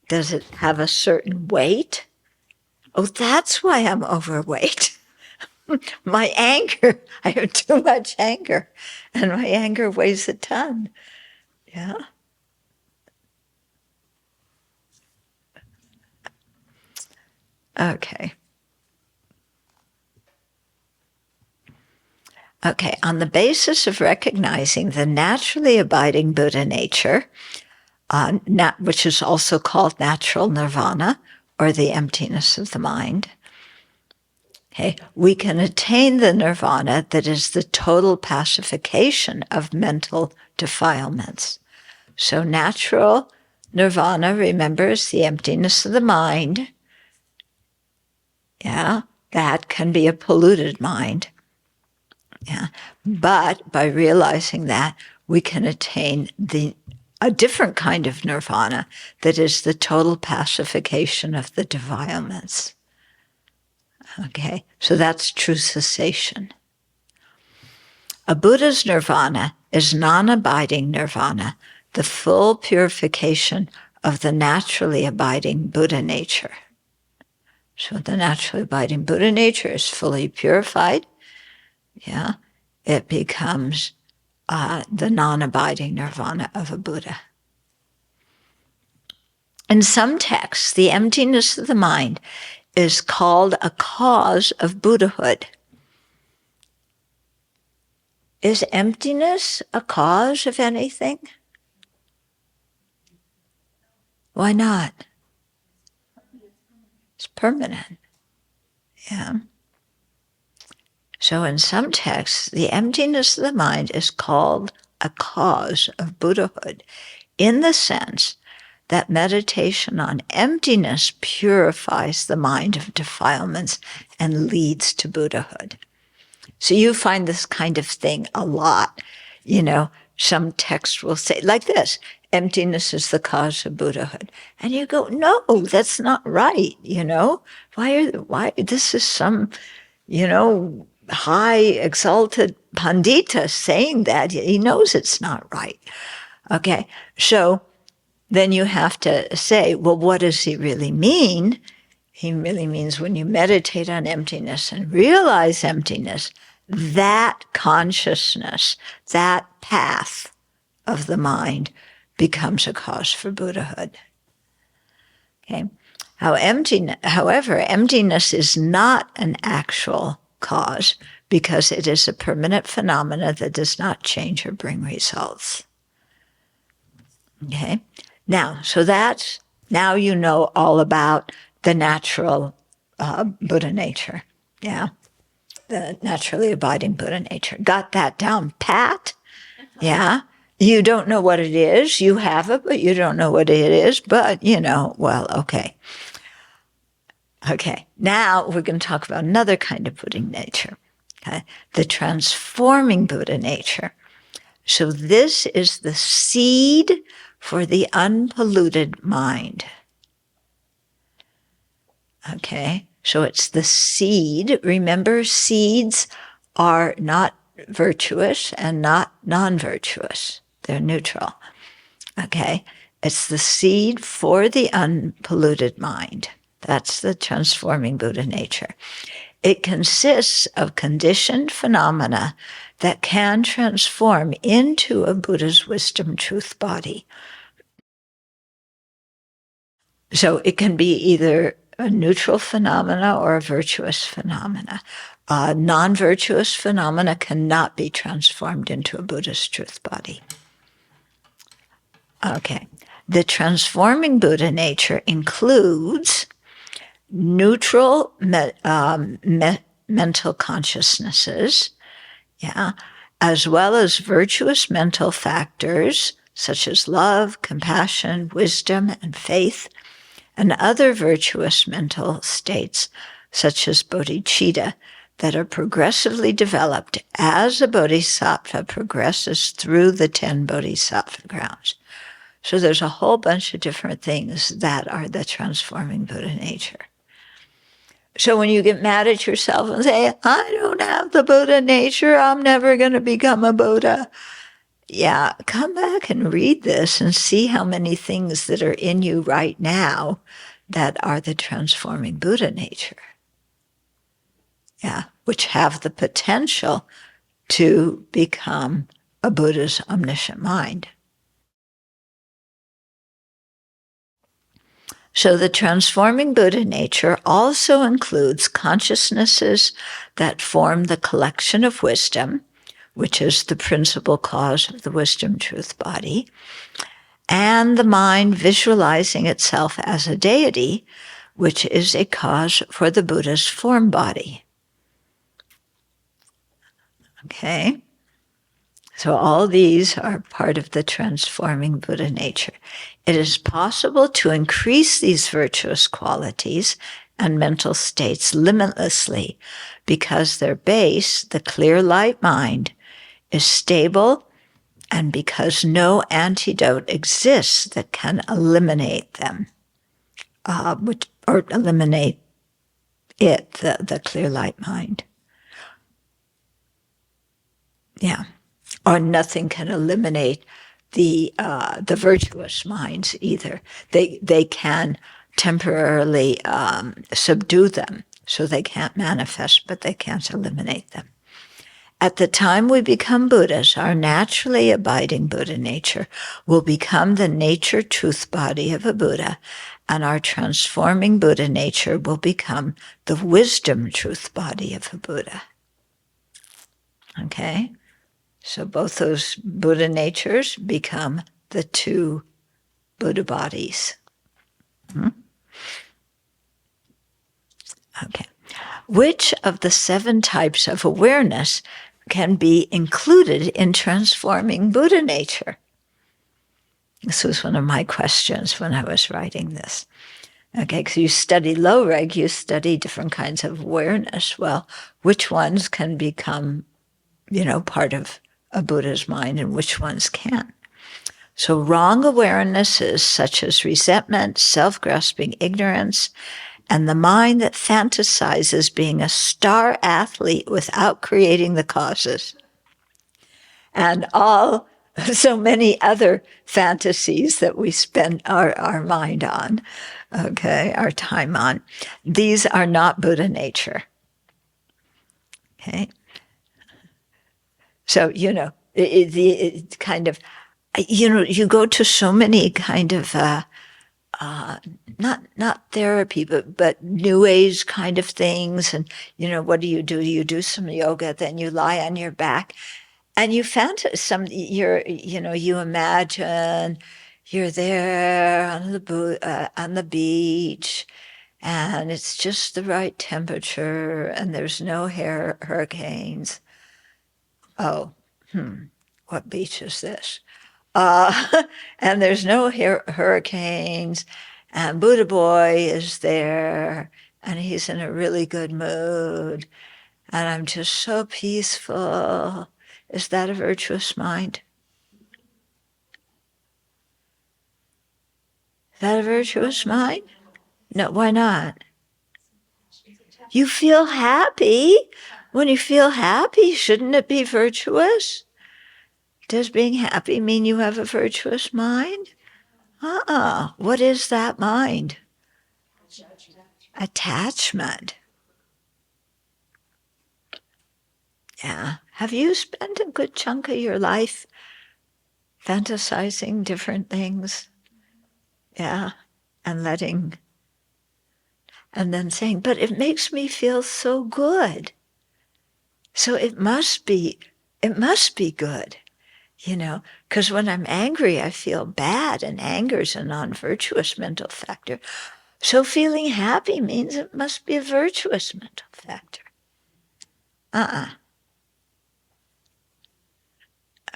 Does it have a certain weight? Oh, that's why I'm overweight. My anger, I have too much anger, and my anger weighs a ton. Yeah. Okay. Okay, on the basis of recognizing the naturally abiding Buddha nature, which is also called natural nirvana, or the emptiness of the mind, okay, we can attain the nirvana that is the total pacification of mental defilements. So natural nirvana, remember, is the emptiness of the mind. Yeah, that can be a polluted mind. Yeah, but by realizing that, we can attain the a different kind of nirvana that is the total pacification of the defilements. Okay, so that's true cessation. A Buddha's nirvana is non-abiding nirvana, the full purification of the naturally abiding Buddha nature. So the naturally abiding Buddha nature is fully purified. Yeah, it becomes the non-abiding nirvana of a Buddha. In some texts, the emptiness of the mind is called a cause of Buddhahood. Is emptiness a cause of anything? Why not? It's permanent. Yeah. So in some texts, the emptiness of the mind is called a cause of Buddhahood, in the sense that meditation on emptiness purifies the mind of defilements and leads to Buddhahood. So you find this kind of thing a lot. You know, some text will say, like this, emptiness is the cause of Buddhahood. And you go, no, that's not right, you know? Why, this is some, you know, high exalted pandita saying that. He knows it's not right. Okay, so then you have to say, well, what does he really mean? He really means when you meditate on emptiness and realize emptiness, that consciousness, that path of the mind becomes a cause for Buddhahood. Okay. However, emptiness is not an actual cause because it is a permanent phenomena that does not change or bring results. Okay. Now, so now you know all about the natural Buddha nature. Yeah. The naturally abiding Buddha nature. Got that down pat? Yeah. You don't know what it is. You have it, but you don't know what it is. But, you know, well, okay. Okay. Now we're going to talk about another kind of Buddha nature. Okay. The transforming Buddha nature. So this is the seed for the unpolluted mind. Okay. So it's the seed. Remember, seeds are not virtuous and not non-virtuous. They're neutral. Okay? It's the seed for the unpolluted mind. That's the transforming Buddha nature. It consists of conditioned phenomena that can transform into a Buddha's wisdom truth body. So it can be either a neutral phenomena or a virtuous phenomena. Non-virtuous phenomena cannot be transformed into a Buddha's truth body. Okay. The transforming Buddha nature includes neutral mental consciousnesses, yeah, as well as virtuous mental factors such as love, compassion, wisdom, and faith, and other virtuous mental states, such as bodhicitta, that are progressively developed as a bodhisattva progresses through the 10 bodhisattva grounds. So there's a whole bunch of different things that are the transforming Buddha nature. So when you get mad at yourself and say, I don't have the Buddha nature, I'm never going to become a Buddha. Yeah, come back and read this and see how many things that are in you right now that are the transforming Buddha nature. Yeah, which have the potential to become a Buddha's omniscient mind. So the transforming Buddha nature also includes consciousnesses that form the collection of wisdom, which is the principal cause of the wisdom truth body, and the mind visualizing itself as a deity, which is a cause for the Buddha's form body. Okay? So all these are part of the transforming Buddha nature. It is possible to increase these virtuous qualities and mental states limitlessly because their base, the clear light mind, is stable and because no antidote exists that can eliminate them, or eliminate it, the clear light mind. Yeah. Or nothing can eliminate the virtuous minds either. They can temporarily subdue them, so they can't manifest, but they can't eliminate them. At the time we become Buddhas, our naturally abiding Buddha nature will become the nature truth body of a Buddha, and our transforming Buddha nature will become the wisdom truth body of a Buddha. Okay? So both those Buddha natures become the two Buddha bodies. Okay. Which of the 7 types of awareness can be included in transforming Buddha nature? This was one of my questions when I was writing this. Okay, because you study low reg, you study different kinds of awareness. Well, which ones can become, part of a Buddha's mind and which ones can't? So wrong awarenesses such as resentment, self-grasping ignorance, and the mind that fantasizes being a star athlete without creating the causes. And so many other fantasies that we spend our mind on, okay, our time on. These are not Buddha nature. Okay? So, it's kind of, you go to so many kind of, not therapy, but New Age kind of things. And, what do? You do some yoga, then you lie on your back and you you imagine you're there on the beach and it's just the right temperature and there's no hurricanes. Oh, what beach is this? And there's no hurricanes, and Buddha Boy is there, and he's in a really good mood, and I'm just so peaceful. Is that a virtuous mind? Is that a virtuous mind? No, why not? You feel happy. When you feel happy, shouldn't it be virtuous? Does being happy mean you have a virtuous mind? What is that mind? Attachment. Yeah. Have you spent a good chunk of your life fantasizing different things? Yeah. And then saying, but it makes me feel so good. So it must be good. Because when I'm angry, I feel bad, and anger is a non-virtuous mental factor. So feeling happy means it must be a virtuous mental factor.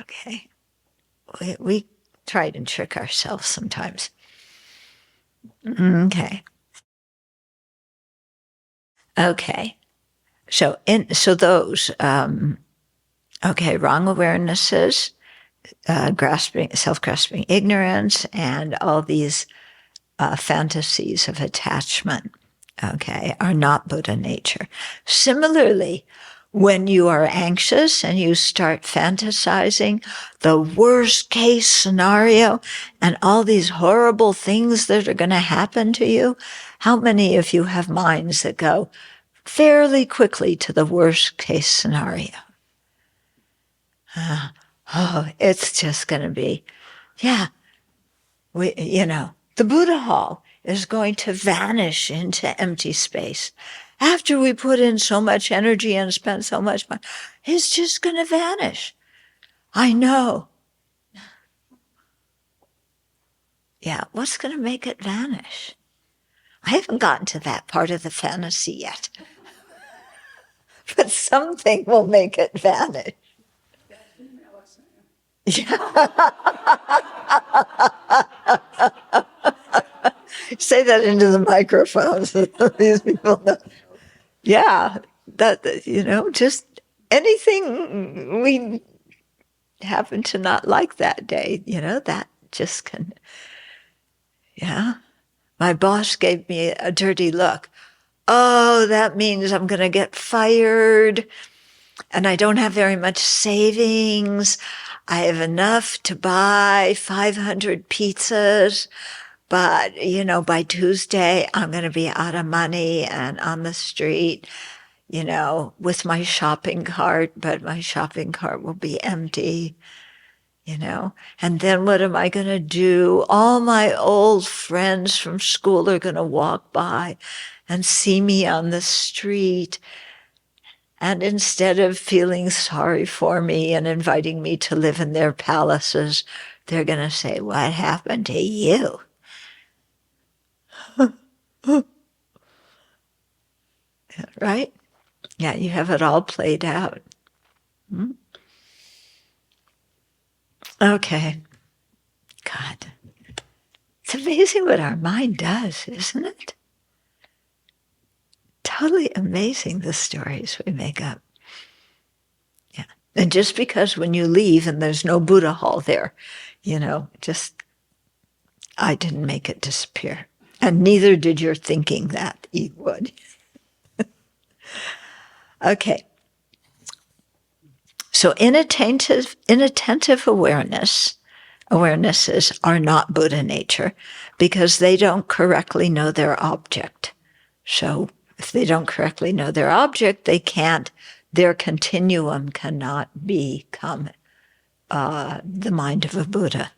Okay. We try to trick ourselves sometimes. Okay. Okay. So those, wrong awarenesses, self-grasping ignorance, and all these fantasies of attachment, okay, are not Buddha nature. Similarly, when you are anxious and you start fantasizing the worst case scenario and all these horrible things that are going to happen to you, how many of you have minds that go fairly quickly to the worst case scenario? It's just going to be, the Buddha hall is going to vanish into empty space. After we put in so much energy and spent so much money, it's just going to vanish. I know. Yeah, what's going to make it vanish? I haven't gotten to that part of the fantasy yet. But something will make it vanish. Yeah. Say that into the microphone so these people know. Yeah, just anything happen to not like that day. That just can, yeah. My boss gave me a dirty look. Oh, that means I'm going to get fired, and I don't have very much savings. I have enough to buy 500 pizzas, but, by Tuesday, I'm going to be out of money and on the street, with my shopping cart, but my shopping cart will be empty, And then what am I going to do? All my old friends from school are going to walk by and see me on the street. And instead of feeling sorry for me and inviting me to live in their palaces, they're going to say, "What happened to you?" Right? Yeah, you have it all played out. Okay. God. It's amazing what our mind does, isn't it? Totally amazing, the stories we make up. Yeah. And just because when you leave and there's no Buddha hall there, I didn't make it disappear. And neither did your thinking that you would. Okay. So inattentive awarenesses are not Buddha nature because they don't correctly know their object. So if they don't correctly know their object, their continuum cannot become the mind of a Buddha.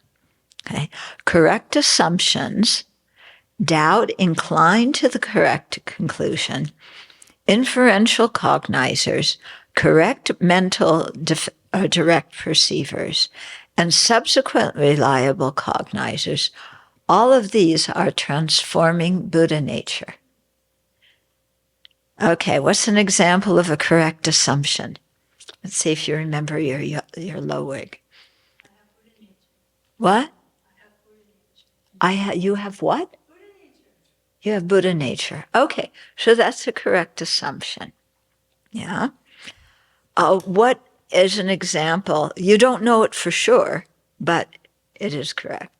Okay? Correct assumptions, doubt inclined to the correct conclusion, inferential cognizers, correct mental direct perceivers, and subsequent reliable cognizers, all of these are transforming Buddha nature. Okay, what's an example of a correct assumption? Let's see if you remember your low wig. What? You have what? You have Buddha nature. Okay, so that's a correct assumption. Yeah. What is an example? You don't know it for sure, but it is correct.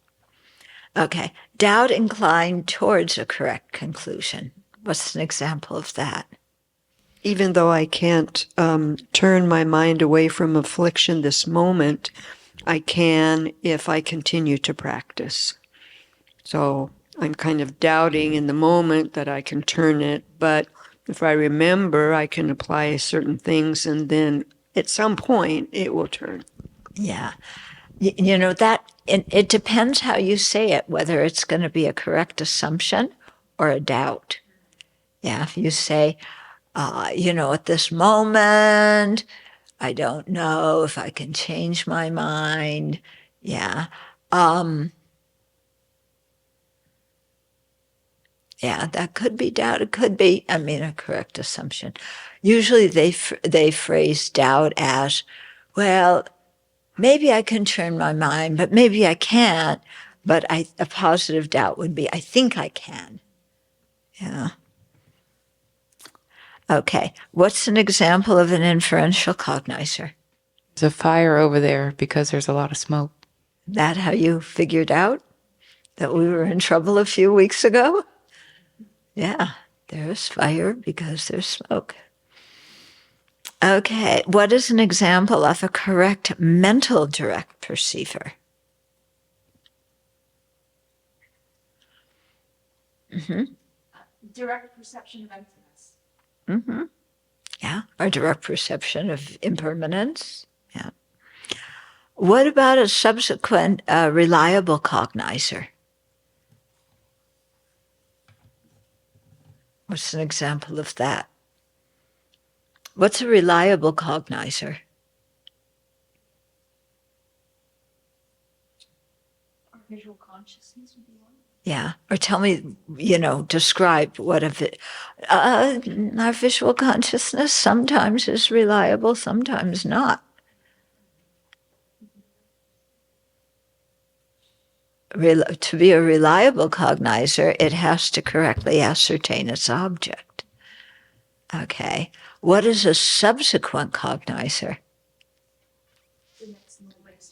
Okay, doubt inclined towards a correct conclusion. What's an example of that? Even though I can't turn my mind away from affliction this moment, I can if I continue to practice. So I'm kind of doubting in the moment that I can turn it, but if I remember, I can apply certain things, and then at some point it will turn. Yeah. It depends how you say it, whether it's going to be a correct assumption or a doubt. Yeah, if you say, at this moment, I don't know if I can change my mind. Yeah. Yeah, that could be doubt. It could be, a correct assumption. Usually they phrase doubt as, well, maybe I can turn my mind, but maybe I can't. But a positive doubt would be, I think I can. Yeah. Okay. What's an example of an inferential cognizer? There's a fire over there because there's a lot of smoke. That how you figured out that we were in trouble a few weeks ago? Yeah, there's fire because there's smoke. Okay, what is an example of a correct mental direct perceiver? Direct perception of emptiness. Mm-hmm. Yeah, or direct perception of impermanence. Yeah. What about a subsequent reliable cognizer? What's an example of that? What's a reliable cognizer? Our visual consciousness would be one. Yeah, or tell me, describe what our visual consciousness sometimes is reliable, sometimes not. To be a reliable cognizer, it has to correctly ascertain its object. Okay. What is a subsequent cognizer? The next moment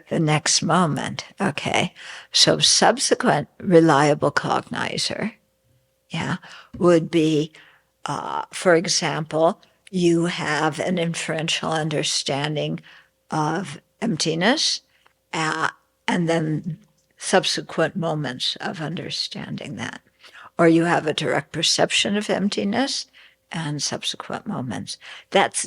the next moment. Okay. So subsequent reliable cognizer, would be, for example, you have an inferential understanding of emptiness, and then subsequent moments of understanding that. Or you have a direct perception of emptiness and subsequent moments.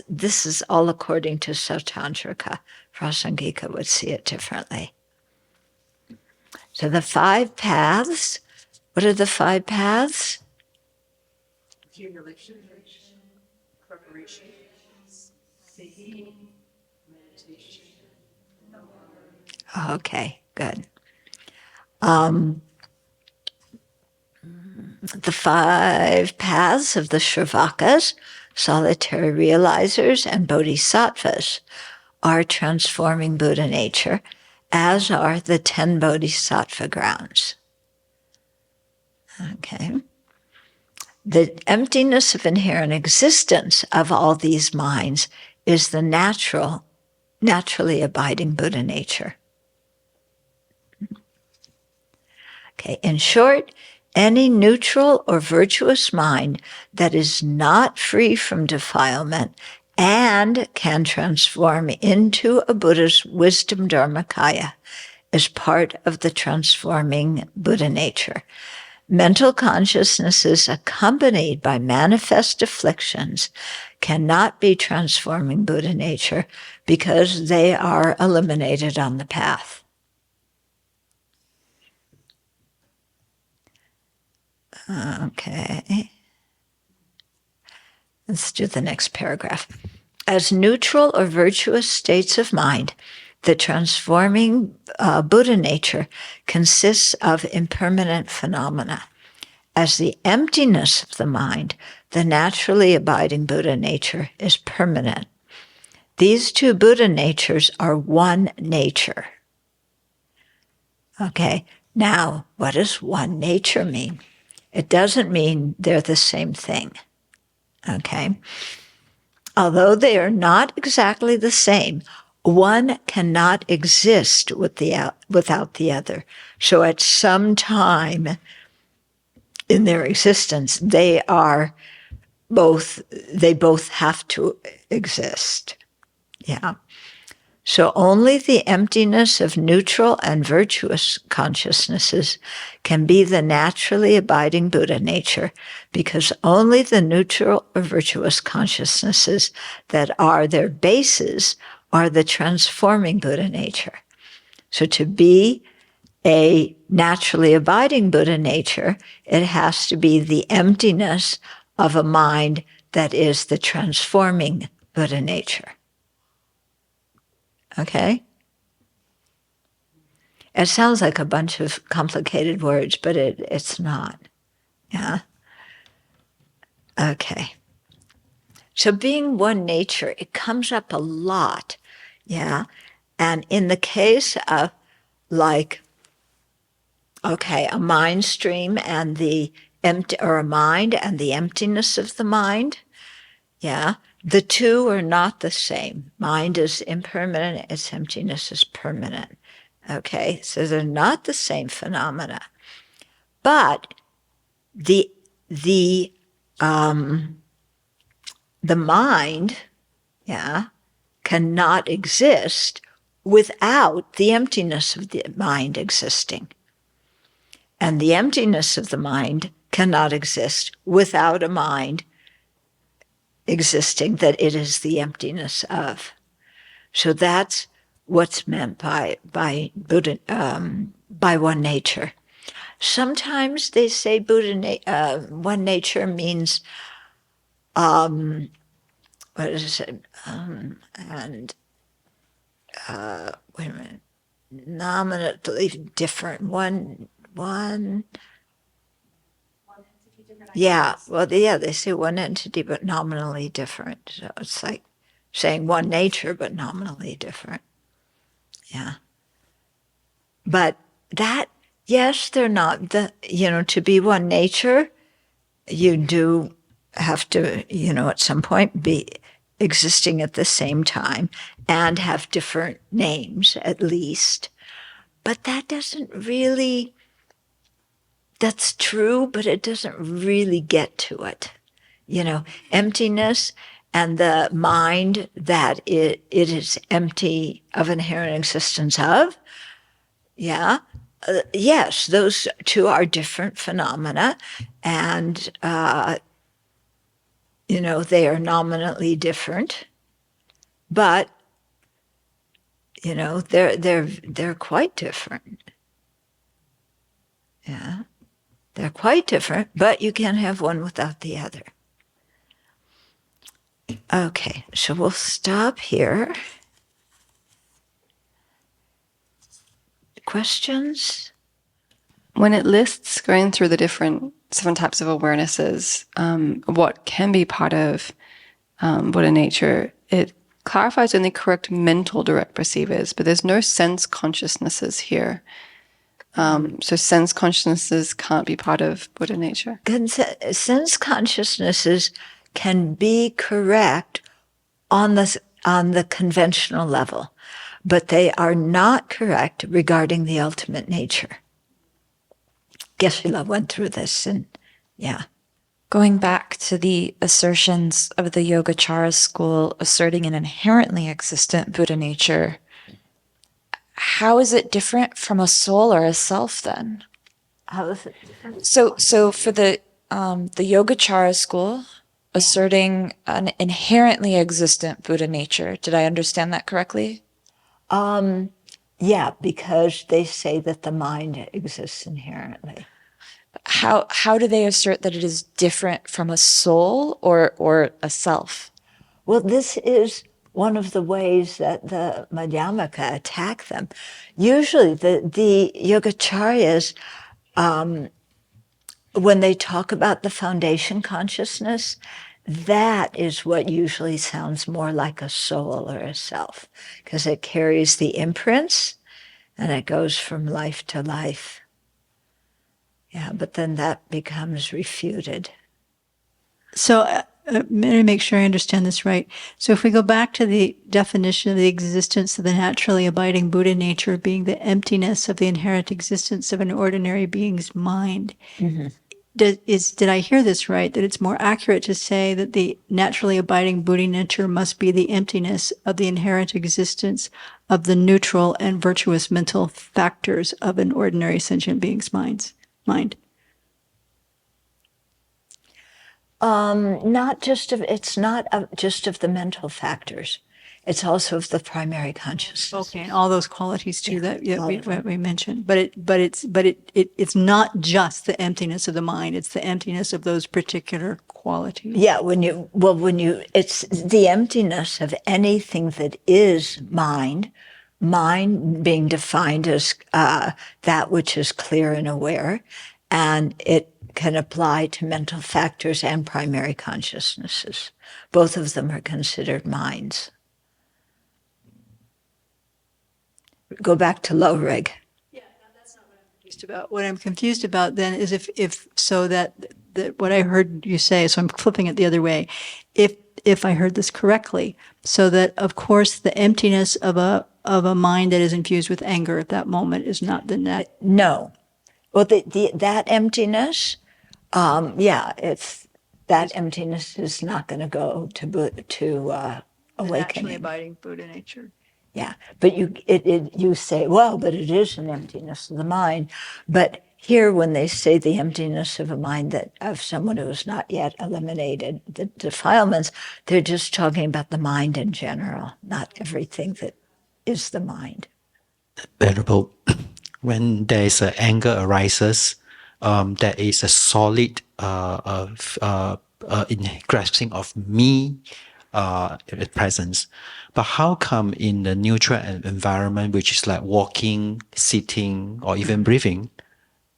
This is all according to Sautantrika. Prasangika would see it differently. So the 5 paths, what are the 5 paths? Accumulation, preparation, thinking, meditation. Okay, good. The 5 paths of the Shravakas, solitary realizers, and bodhisattvas are transforming Buddha nature, as are the 10 bodhisattva grounds. Okay. The emptiness of inherent existence of all these minds is the naturally abiding Buddha nature. Okay, in short, any neutral or virtuous mind that is not free from defilement and can transform into a Buddha's wisdom dharmakaya is part of the transforming Buddha nature. Mental consciousnesses accompanied by manifest afflictions cannot be transforming Buddha nature because they are eliminated on the path. Okay. Let's do the next paragraph. As neutral or virtuous states of mind, the transforming Buddha nature consists of impermanent phenomena. As the emptiness of the mind, the naturally abiding Buddha nature is permanent. These 2 Buddha natures are one nature. Okay, now what does one nature mean? It doesn't mean they're the same thing. Okay? Although they are not exactly the same, one cannot exist without the other. So at some time in their existence, they both have to exist. Yeah. So only the emptiness of neutral and virtuous consciousnesses can be the naturally abiding Buddha nature, because only the neutral or virtuous consciousnesses that are their bases are the transforming Buddha nature. So to be a naturally abiding Buddha nature, it has to be the emptiness of a mind that is the transforming Buddha nature. Okay? It sounds like a bunch of complicated words, but it's not. Yeah? Okay. So being one nature, it comes up a lot. Yeah? And in the case of a mind stream and the a mind and the emptiness of the mind, yeah, the 2 are not the same. Mind is impermanent, its emptiness is permanent. Okay, so they're not the same phenomena. But the mind, yeah, cannot exist without the emptiness of the mind existing. And the emptiness of the mind cannot exist without a mind existing that it is the emptiness of. So that's what's meant by Buddha, by one nature. Sometimes they say one nature means what is it? Wait a minute. Nominally different. One. Yeah, well, yeah, they say one entity, but nominally different. So it's like saying one nature, but nominally different. Yeah. But that, yes, they're not to be one nature, you do have to, at some point existing at the same time and have different names at least. But that doesn't really, that's true, but it doesn't really get to it. Emptiness and the mind that it is empty of inherent existence of. Yeah. Yes, those two are different phenomena, and they are nominally different, but they're quite different. Yeah, they're quite different, but you can't have one without the other. Okay, so we'll stop here. Questions? When it lists going through the different 7 types of awarenesses, what can be part of Buddha nature, it clarifies only correct mental direct perceivers, but there's no sense consciousnesses here. So sense consciousnesses can't be part of Buddha nature. Sense consciousnesses can be correct on the conventional level, but they are not correct regarding the ultimate nature. Geshe-la went through this, and yeah. Going back to the assertions of the Yogacara school asserting an inherently existent Buddha nature, how is it different from a soul or a self then? How is it different? So for the Yogacara school asserting an inherently existent Buddha nature, did I understand that correctly? Yeah, because they say that the mind exists inherently. How do they assert that it is different from a soul or a self? Well, this is one of the ways that the Madhyamaka attack them. Usually the Yogacaryas, when they talk about the foundation consciousness, that is what usually sounds more like a soul or a self, because it carries the imprints and it goes from life to life. Yeah, but then that becomes refuted. So let me make sure I understand this right. So if we go back to the definition of the existence of the naturally abiding Buddha nature being the emptiness of the inherent existence of an ordinary being's mind, did I hear this right, that it's more accurate to say that the naturally abiding Buddha nature must be the emptiness of the inherent existence of the neutral and virtuous mental factors of an ordinary sentient being's mind? It's not just of the mental factors. It's also of the primary consciousness. Okay, and all those qualities too that we mentioned. But it's not just the emptiness of the mind. It's the emptiness of those particular qualities. Yeah, it's the emptiness of anything that is mind being defined as that which is clear and aware, and it can apply to mental factors and primary consciousnesses. Both of them are considered minds. Go back to low rig. Yeah, that's not what I'm confused about. What I'm confused about then is if so that what I heard you say, so I'm flipping it the other way. If I heard this correctly, so that of course the emptiness of a mind that is infused with anger at that moment is not the net. No. Well, that emptiness, it's that emptiness is not going to go to awakening. Naturally abiding Buddha nature. Yeah, but you say, well, but it is an emptiness of the mind. But here, when they say the emptiness of a mind of someone who has not yet eliminated the defilements, they're just talking about the mind in general, not everything that is the mind. Venerable, when there is anger arises, there is a solid in grasping of me presence. But how come in the neutral environment, which is like walking, sitting, or even breathing,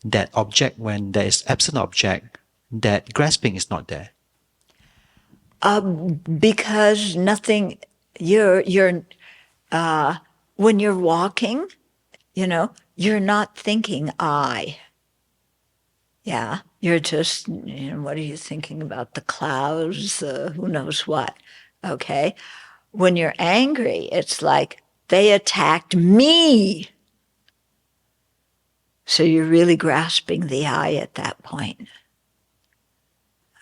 that object, when there is absent object, that grasping is not there? Because nothing, when you're walking, you're not thinking I. Yeah, you're just, what are you thinking about? The clouds, who knows what. Okay? When you're angry, it's like, they attacked me. So you're really grasping the I at that point.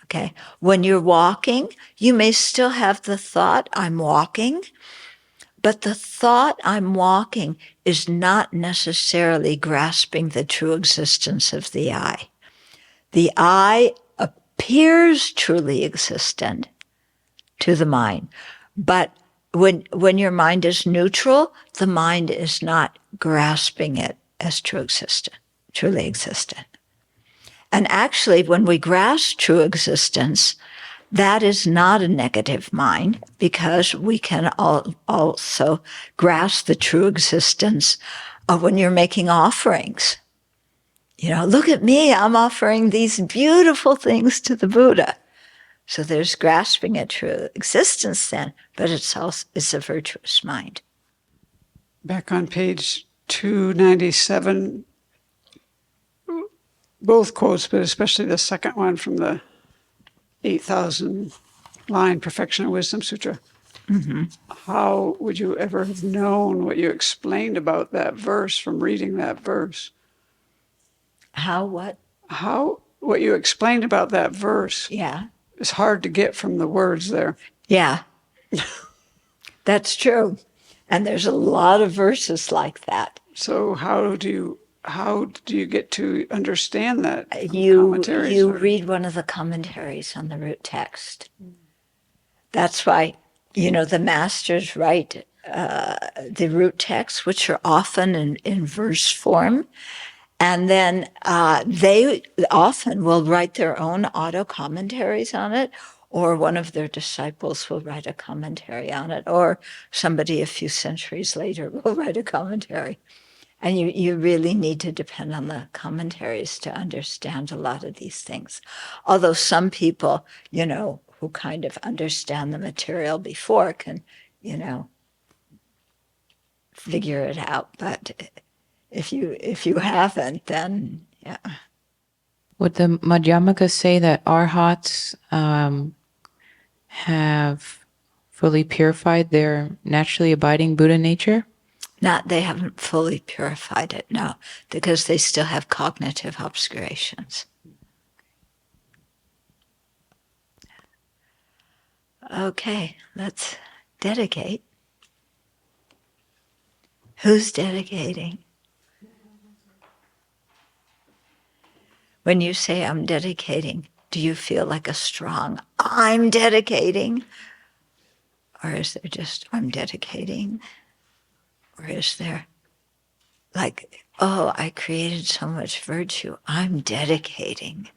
Okay? When you're walking, you may still have the thought, I'm walking, but the thought I'm walking is not necessarily grasping the true existence of the I. The I appears truly existent to the mind, but when your mind is neutral, the mind is not grasping it as truly existent. And actually, when we grasp true existence, that is not a negative mind, because we can also grasp the true existence of when you're making offerings. Look at me, I'm offering these beautiful things to the Buddha. So there's grasping at true existence then, but it's a virtuous mind. Back on page 297, both quotes, but especially the second one from the 8,000 line Perfection of Wisdom Sutra. Mm-hmm. How would you ever have known what you explained about that verse from reading that verse? What you explained about that verse. Yeah. It's hard to get from the words there. Yeah. That's true. And there's a lot of verses like that. So how do you get to understand that? You read one of the commentaries on the root text. That's why, the masters write the root texts, which are often in verse form. And then they often will write their own auto commentaries on it, or one of their disciples will write a commentary on it, or somebody a few centuries later will write a commentary. And you really need to depend on the commentaries to understand a lot of these things. Although some people, who kind of understand the material before can, figure it out. But if you haven't, then yeah. Would the Madhyamaka say that arhats have fully purified their naturally abiding Buddha nature? They haven't fully purified it, no, because they still have cognitive obscurations. Okay, let's dedicate. Who's dedicating? When you say I'm dedicating, do you feel like a strong I'm dedicating? Or is there just I'm dedicating? Or is there like, oh, I created so much virtue, I'm dedicating?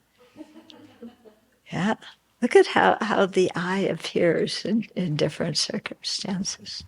Yeah, look at how the I appears in different circumstances.